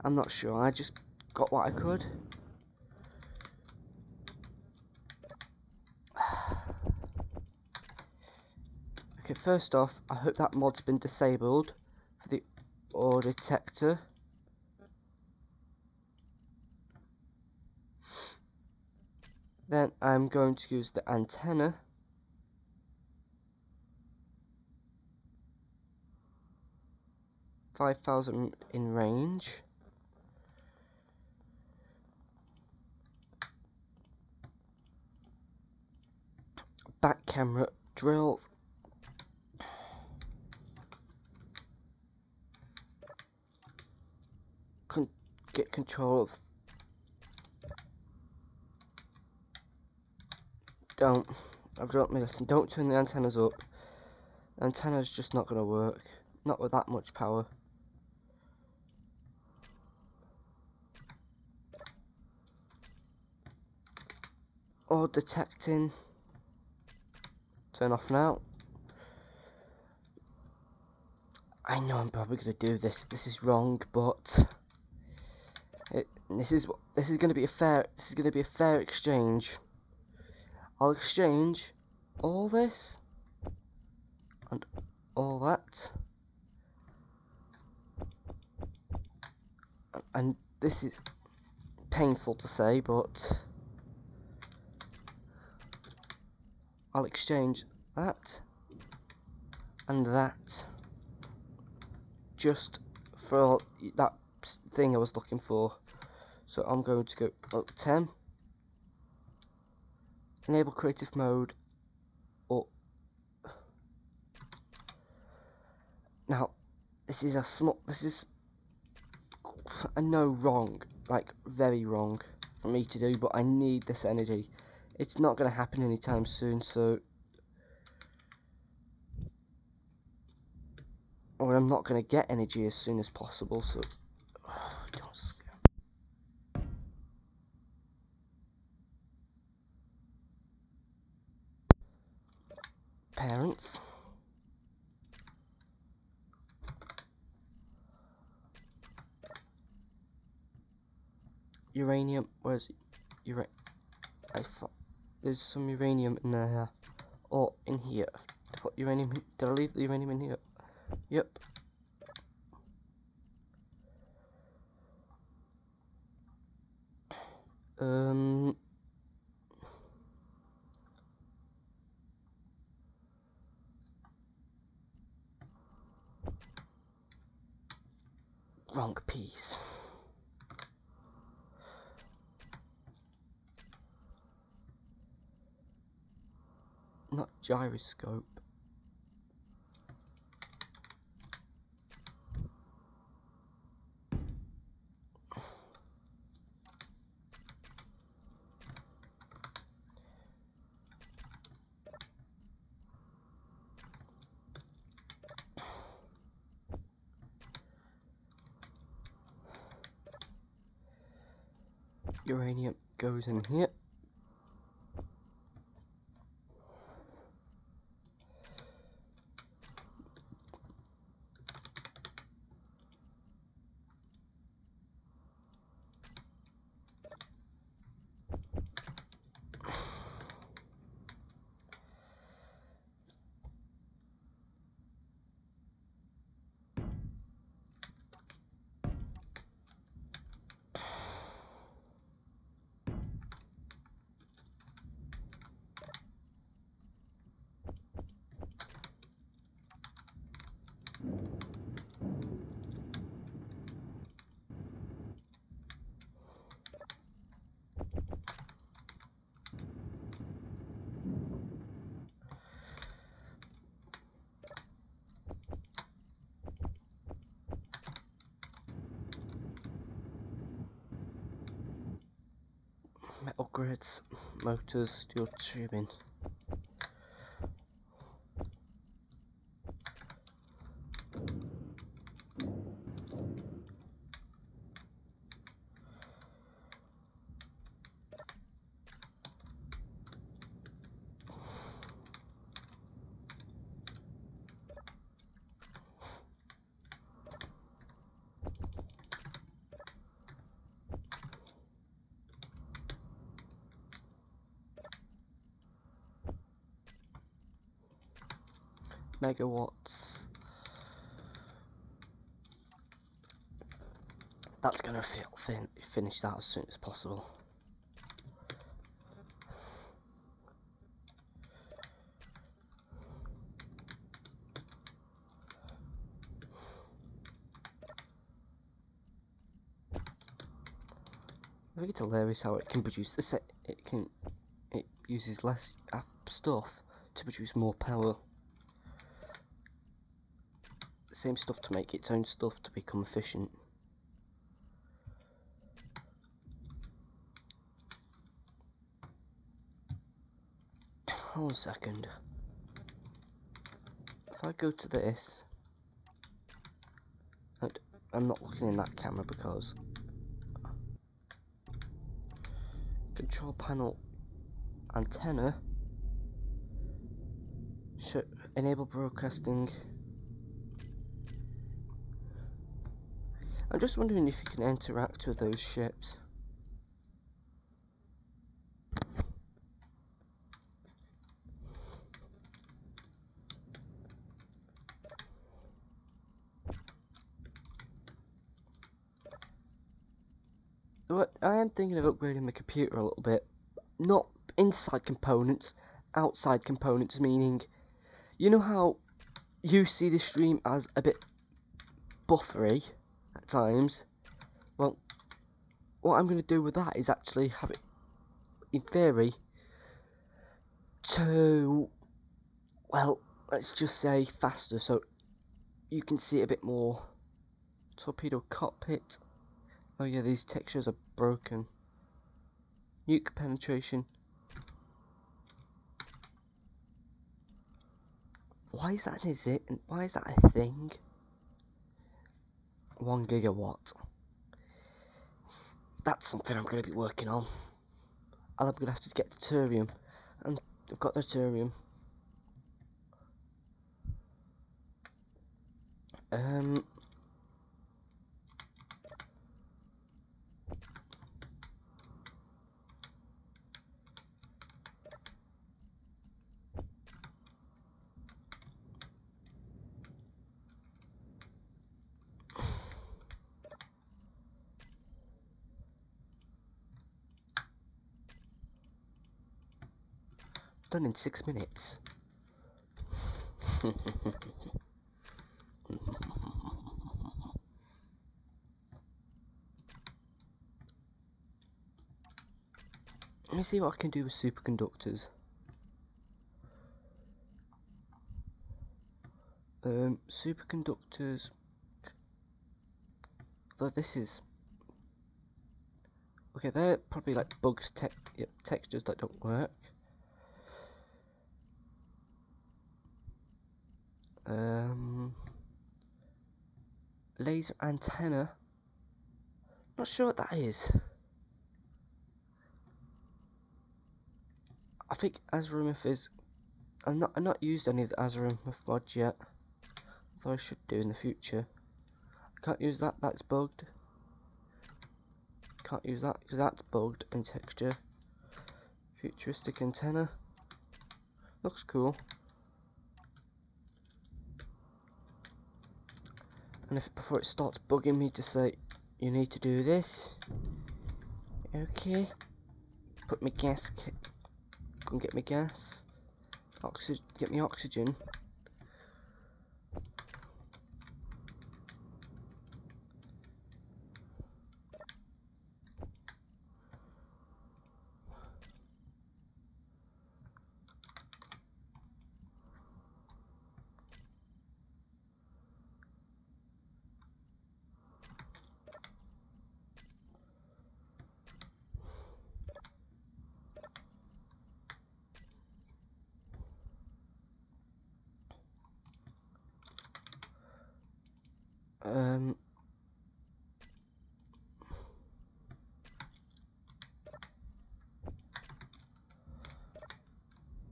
I'm not sure, I just got what I could. Okay, first off, I hope that mod's been disabled for the ore detector. Then I'm going to use the antenna. $5,000 in range. Back camera drills. Get control of. I've dropped my lesson. Don't turn the antennas up. The antenna's just not going to work. Not with that much power. Or detecting. Turn off now. I know I'm probably going to do this. This is wrong, but this is going to be a fair. This is going to be a fair exchange. I'll exchange all this and all that, and this is painful to say, but I'll exchange that and that just for that thing I was looking for. So I'm going to go 10. Enable creative mode, or now This is, I know, wrong, like very wrong for me to do, but I need this energy. It's not going to happen anytime soon, so, or I'm not going to get energy as soon as possible, so, don't scare. Parents. Uranium, where's I thought there's some uranium in there, or in here. Did I put uranium? Did I leave the uranium in here? Yep. Wrong piece. Not gyroscope. Uranium goes in here. Metal grids, motors, steel tubing. Megawatts. That's gonna finish that as soon as possible. I think it's hilarious how it can produce this. It uses less stuff to produce more power. Same stuff to make its own stuff to become efficient. Hold on a second. If I go to this, and I'm not looking in that camera because control panel antenna should enable broadcasting. I'm just wondering if you can interact with those ships. But I am thinking of upgrading my computer a little bit. Not inside components, outside components, meaning, you know how you see the stream as a bit buffery at times? Well, what I'm going to do with that is actually have it, in theory, to, well, let's just say faster. So you can see it a bit more. Torpedo cockpit. Oh yeah, these textures are broken. Nuke penetration. Why is that why is that a thing? 1 gigawatt. That's something I'm going to be working on. And I'm going to have to get deuterium. And I've got deuterium. Done in 6 minutes. Let me see what I can do with superconductors. Superconductors. Though this is okay. They're probably like bugs, textures that don't work. Laser antenna. Not sure what that is. I think Azimuth is. I've not used any of the Azimuth mods yet. Though I should do in the future. I can't use that. That's bugged. Can't use that because that's bugged in texture. Futuristic antenna. Looks cool. And if before it starts bugging me to say you need to do this, okay. Put my gas. Go and get my gas. Get me oxygen.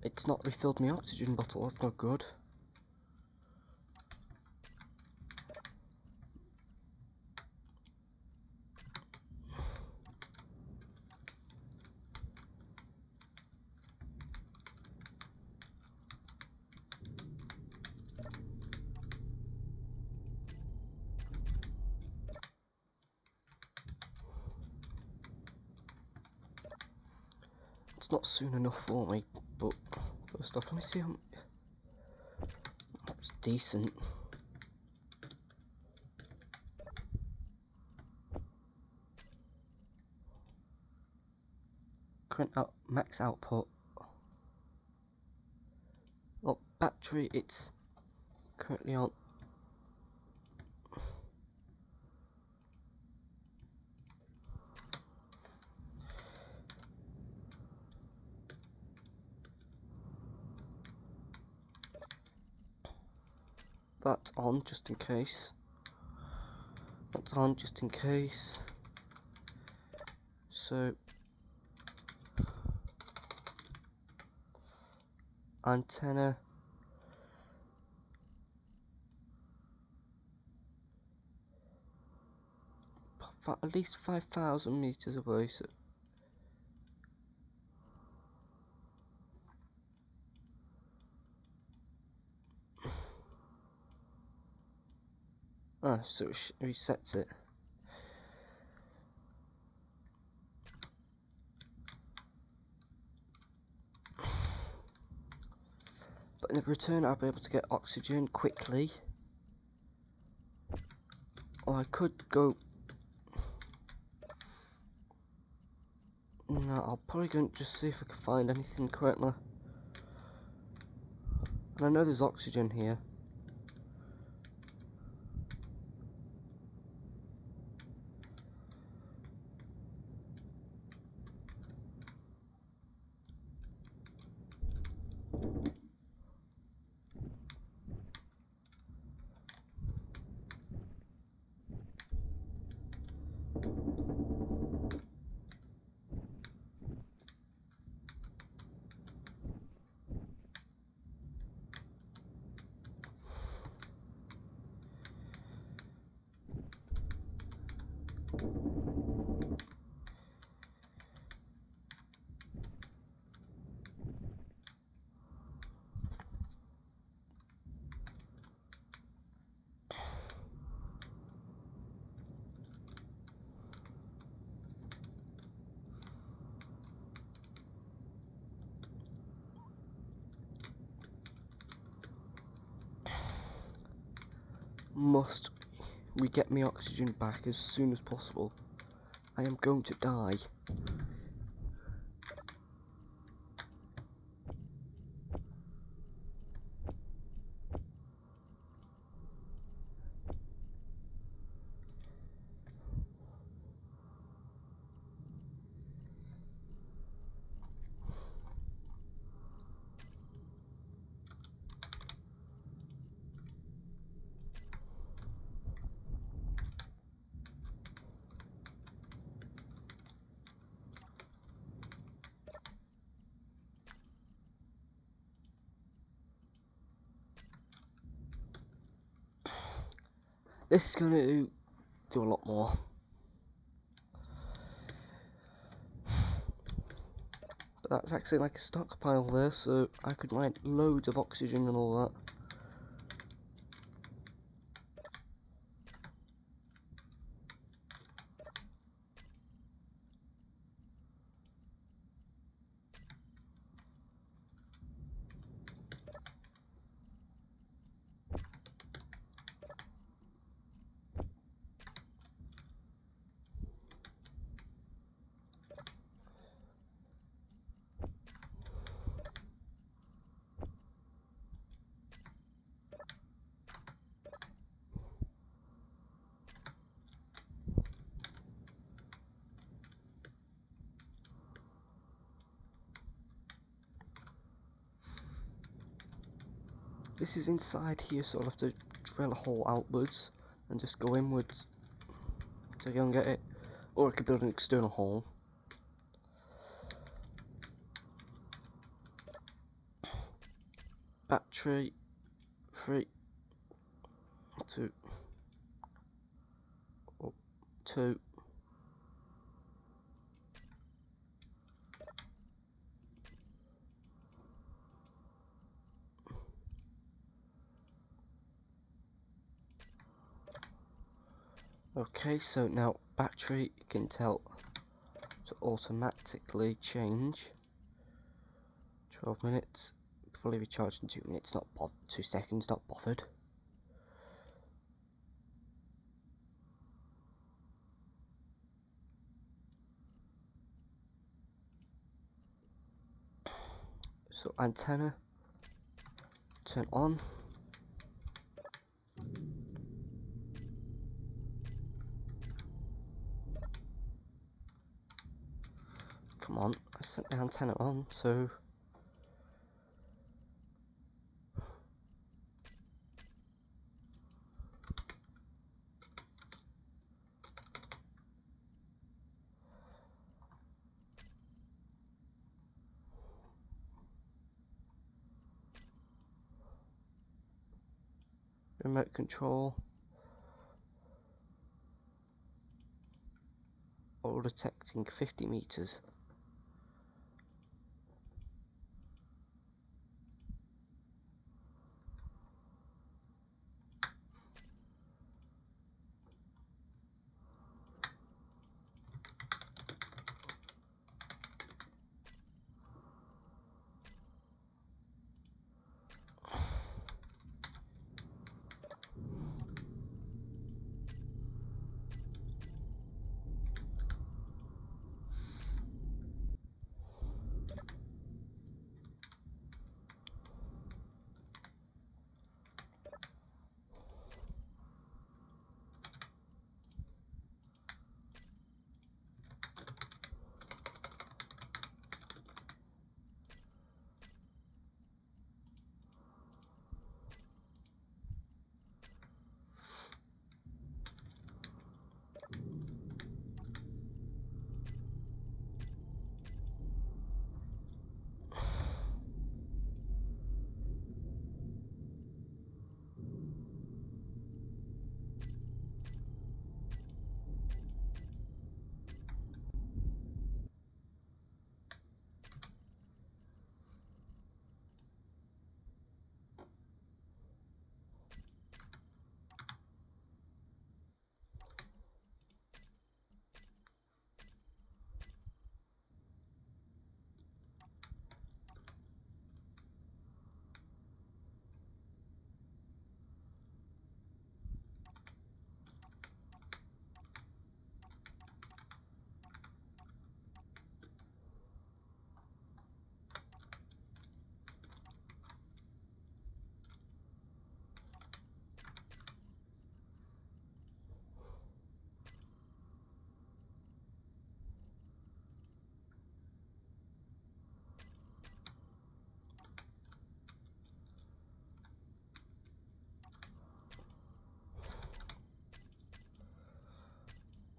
It's not refilled my oxygen bottle, that's not good. It's not soon enough for me, but first off, let me see how. That's decent. Current max output. Oh, battery, it's currently on. That's on just in case. That's on just in case. So antenna. At least 5,000 meters away. So so it resets it. But in return, I'll be able to get oxygen quickly. Or I could go. No, I'll probably go and just see if I can find anything currently. And I know there's oxygen here. must re-get me oxygen back as soon as possible. I am going to die. This is going to do a lot more. But that's actually like a stockpile there, so I could like loads of oxygen and all that. This is inside here, so I'll have to drill a hole outwards and just go inwards to go and get it. Or I could build an external hole. Battery 3, 2, 2. Okay, so now battery can tell to automatically change. 12 minutes, fully recharged in 2 minutes, not 2 seconds, not bothered. So antenna, turn on. Come on, I set the antenna on, so remote control, all detecting 50 meters.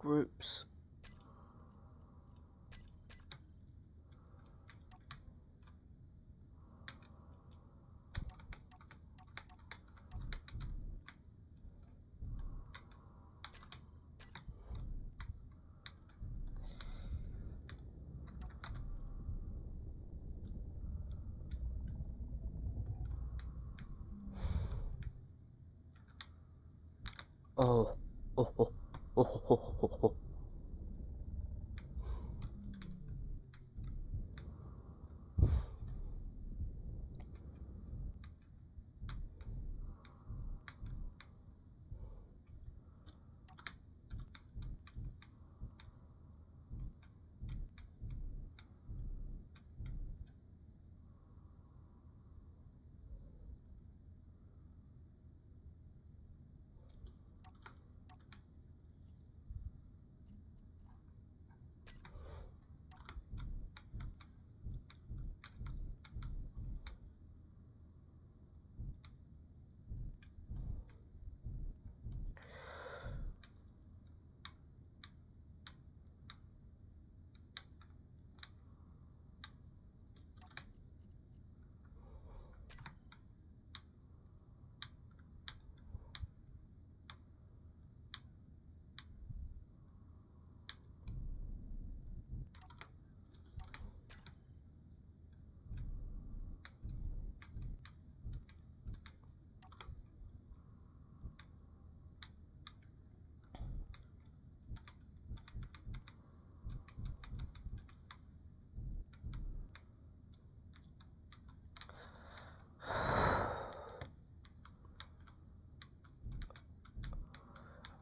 groups. Oh, oh, oh, oh, oh, oh, oh, oh.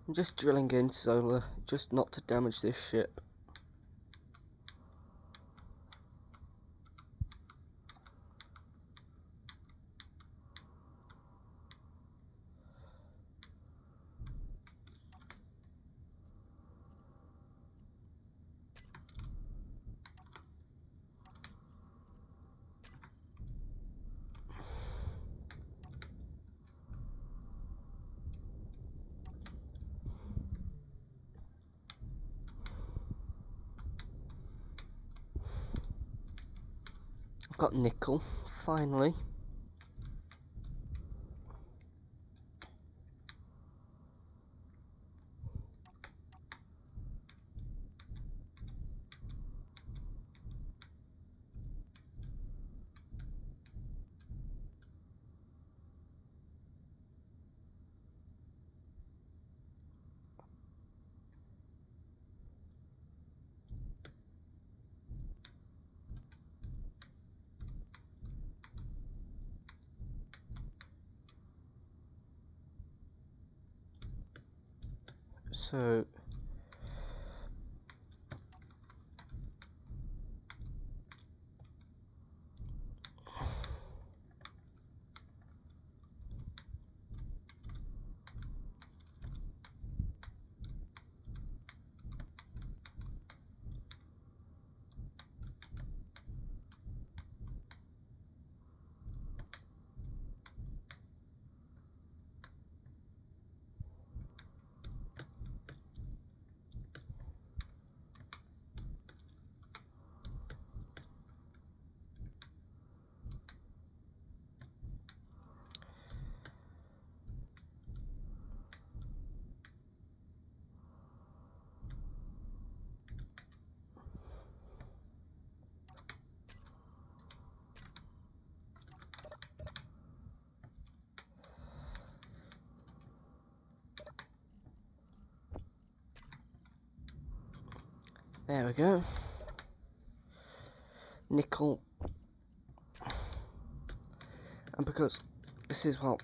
I'm just drilling in solar, just not to damage this ship. I've got nickel, finally. So there we go. Nickel. And because this is what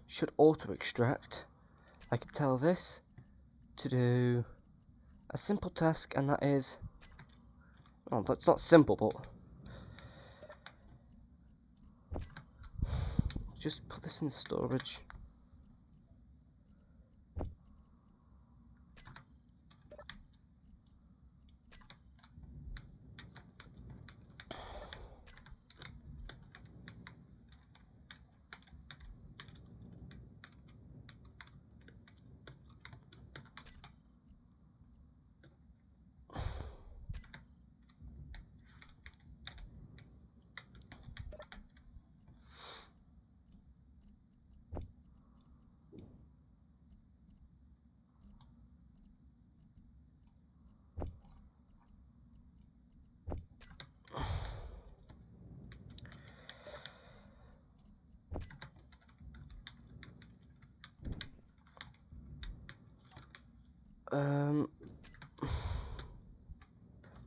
should auto extract, I can tell this to do a simple task, and that is, well, that's not simple, but just put this in storage.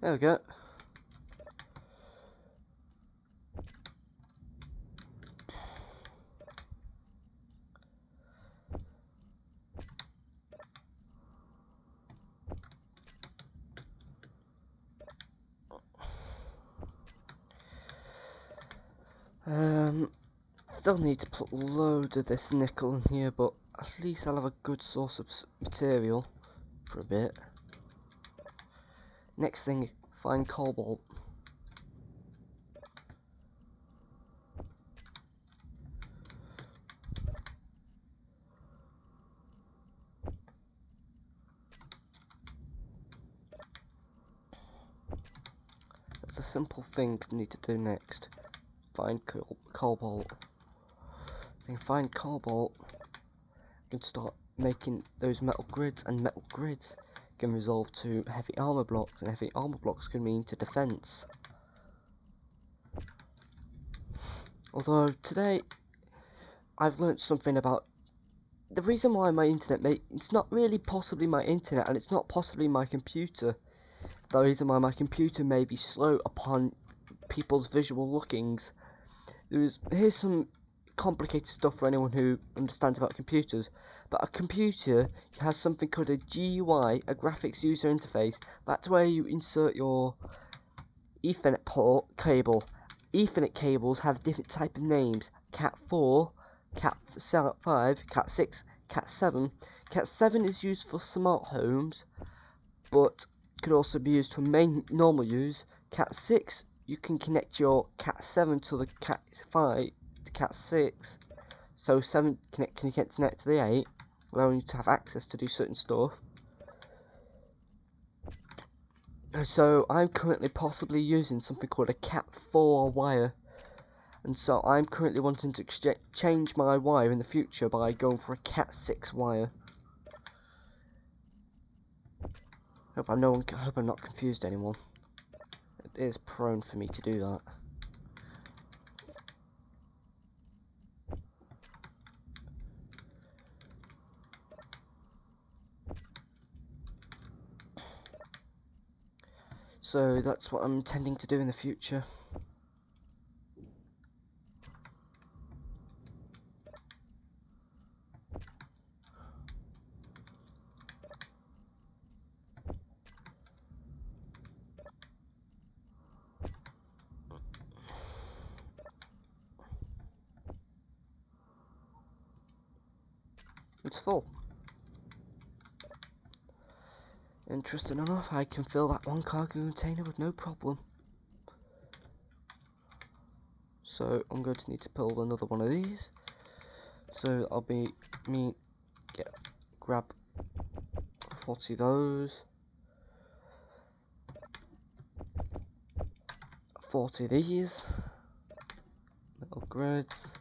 There we go. Still need to put a load of this nickel in here, but at least I'll have a good source of material for a bit. Next thing, find cobalt. That's a simple thing I need to do next. Find cobalt. If I can find cobalt, I can start making those metal grids, and metal grids can resolve to heavy armor blocks, and heavy armor blocks can mean to defense. Although today I've learnt something about the reason why my internet it's not really possibly my internet, and it's not possibly my computer. The reason why my computer may be slow upon people's visual lookings. Here's some complicated stuff for anyone who understands about computers. But a computer has something called a GUI, a graphics user interface. That's where you insert your Ethernet port cable. Ethernet cables have different type of names: Cat4, Cat5, Cat6, Cat7. Cat7 is used for smart homes, but could also be used for normal use. Cat6, you can connect your Cat7 to the Cat5 to Cat6, so 7 can connect to the 8, allowing you to have access to do certain stuff. So I'm currently possibly using something called a Cat4 wire, and so I'm currently wanting to change my wire in the future by going for a Cat6 wire. Hope I'm not confused anyone. It is prone for me to do that. So that's what I'm intending to do in the future. It's full. Interesting enough, I can fill that one cargo container with no problem. So I'm going to need to build another one of these. So I'll be grab 40 of those, 40 of these metal grids.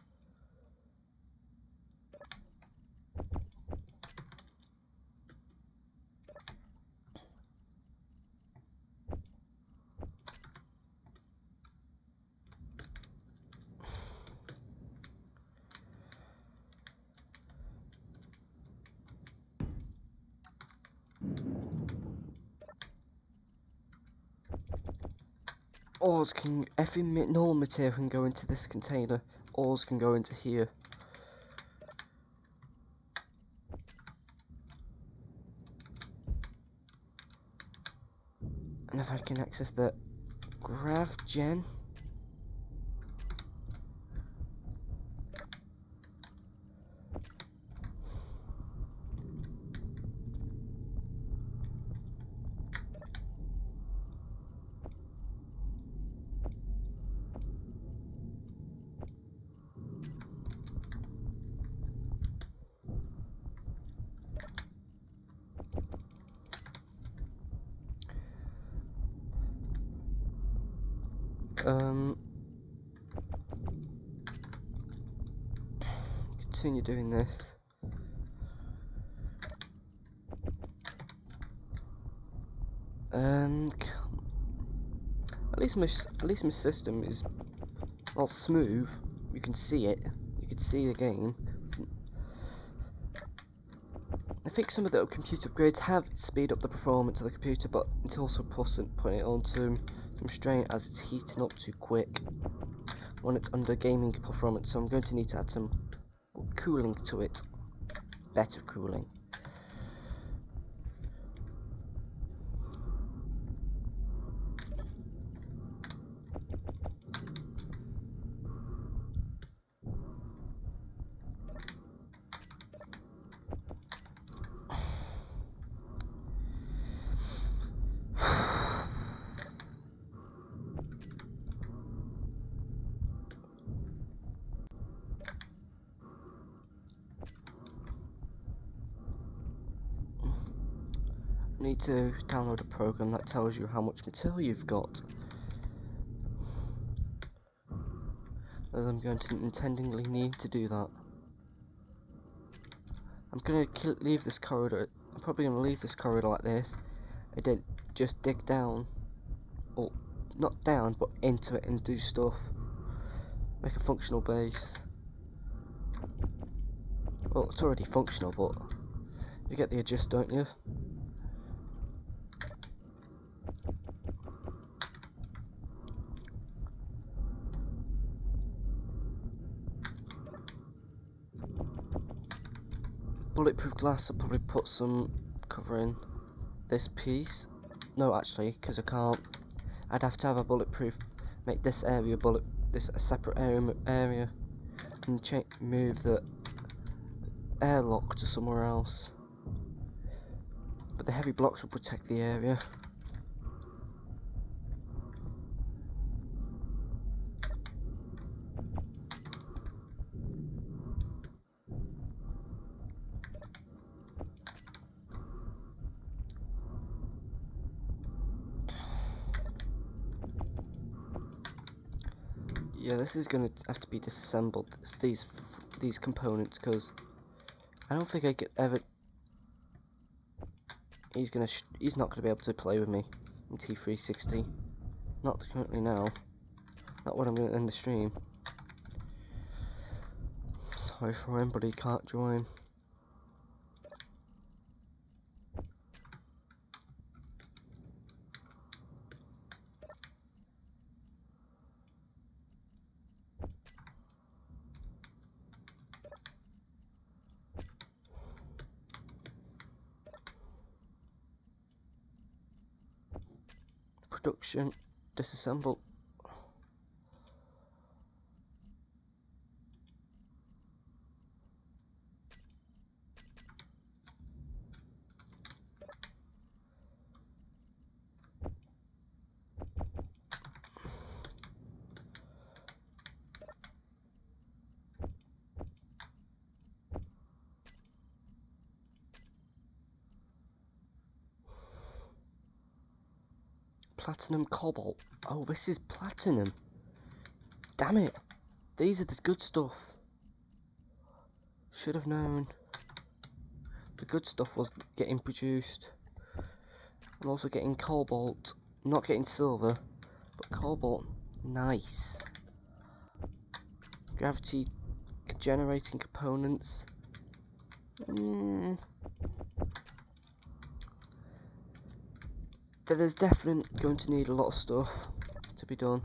Ores can, every normal material can go into this container. Ores can go into here. And if I can access the GravGen. Continue doing this. And at least my system is well smooth. You can see it. You can see the game. I think some of the computer upgrades have speed up the performance of the computer, but it's also putting it on some strain as it's heating up too quick when it's under gaming performance. So I'm going to need to add some cooling to it, better cooling. Need to download a program that tells you how much material you've got, as I'm going to intendingly need to do that. I'm going to leave this corridor. I'm probably going to leave this corridor like this, and then just dig down, or not down, but into it and do stuff. Make a functional base. Well, it's already functional, but you get the gist, don't you? Bulletproof glass, I'll probably put some covering this piece. No, actually, because I can't. I'd have to have a bulletproof. Make this area this a separate area, and move the airlock to somewhere else. But the heavy blocks will protect the area. Yeah, this is going to have to be disassembled, these components, because I don't think I could ever. He's not gonna be able to play with me in T360. Not currently now. Not when I'm gonna end the stream. Sorry for him, but he can't join. Production, disassemble. Platinum cobalt. Oh, this is platinum. Damn it. These are the good stuff. Should have known. The good stuff was getting produced. I'm also getting cobalt. Not getting silver, but cobalt. Nice. Gravity generating components. There's definitely going to need a lot of stuff to be done.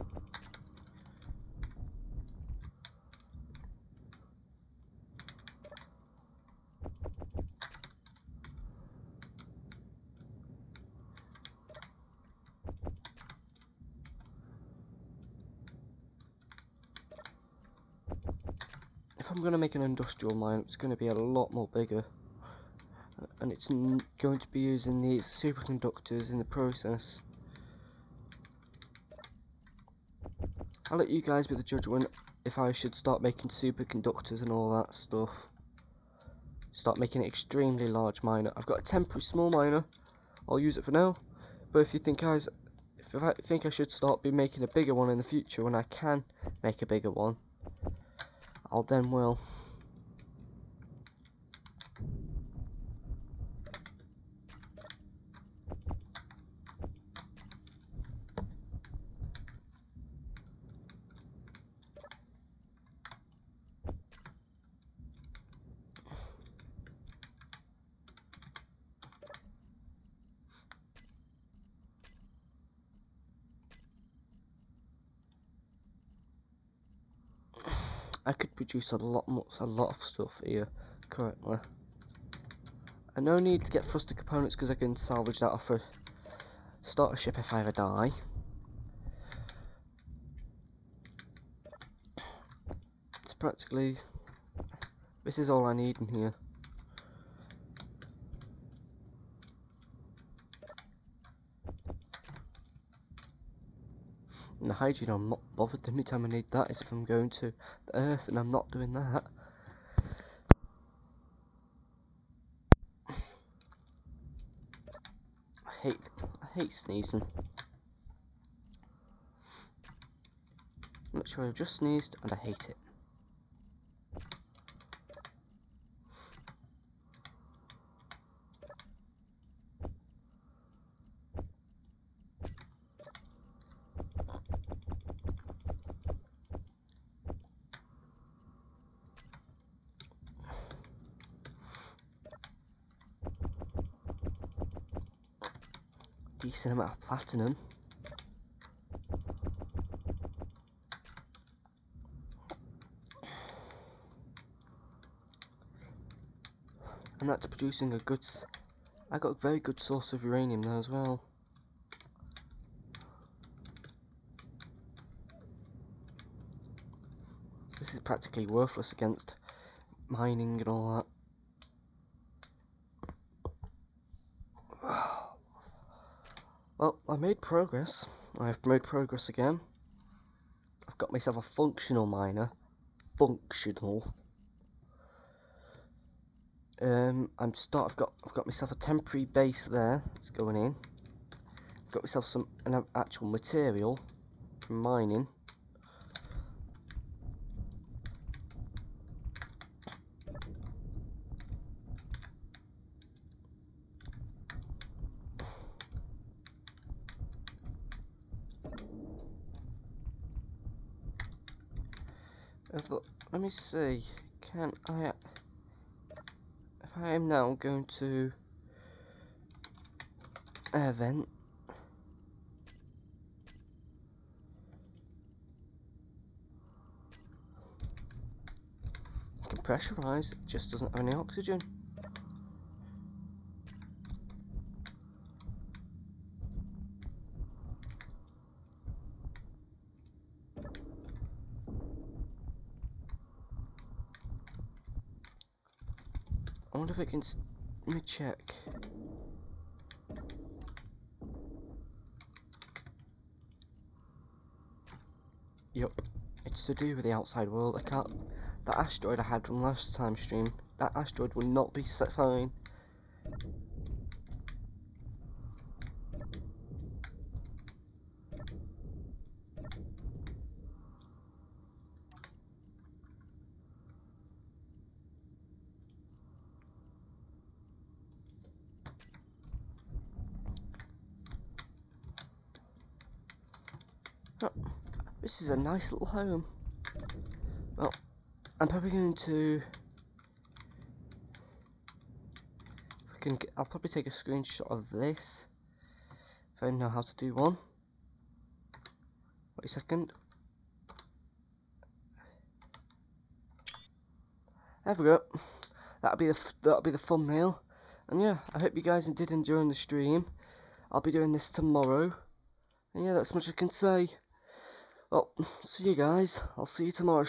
If I'm going to make an industrial mine, it's going to be a lot more bigger. And it's going to be using these superconductors in the process. I'll let you guys be the judge when if I should start making superconductors and all that stuff. Start making an extremely large miner. I've got a temporary small miner. I'll use it for now. But if you think if I think I should start making a bigger one in the future when I can make a bigger one, I'll then will. I could produce a lot of stuff here currently. I no need to get thruster components because I can salvage that off a starter ship if I ever die. It's practically, this is all I need in here. And the hygiene, I'm not bothered. The only time I need that is if I'm going to the Earth, and I'm not doing that. I hate sneezing. I'm not sure, I've just sneezed and I hate it. Decent amount of platinum. And that's producing a good, I got a very good source of uranium there as well. This is practically worthless against mining and all that. Well, I made progress. I've made progress again. I've got myself a functional miner. Functional. I've got myself a temporary base there. It's going in. I've got myself an actual material from mining. Let me see. Can I? If I am now going to air vent. I can pressurize. It just doesn't have any oxygen. I wonder if it can. Let me check. Yup, it's to do with the outside world. I can't. That asteroid I had from last time stream. That asteroid will not be set fine. Oh, this is a nice little home. Well, I'm probably going to. I'll probably take a screenshot of this if I know how to do one. Wait a second. There we go. That'll be the thumbnail. And yeah, I hope you guys did enjoy the stream. I'll be doing this tomorrow. And yeah, that's much I can say. Well, see you guys. I'll see you tomorrow.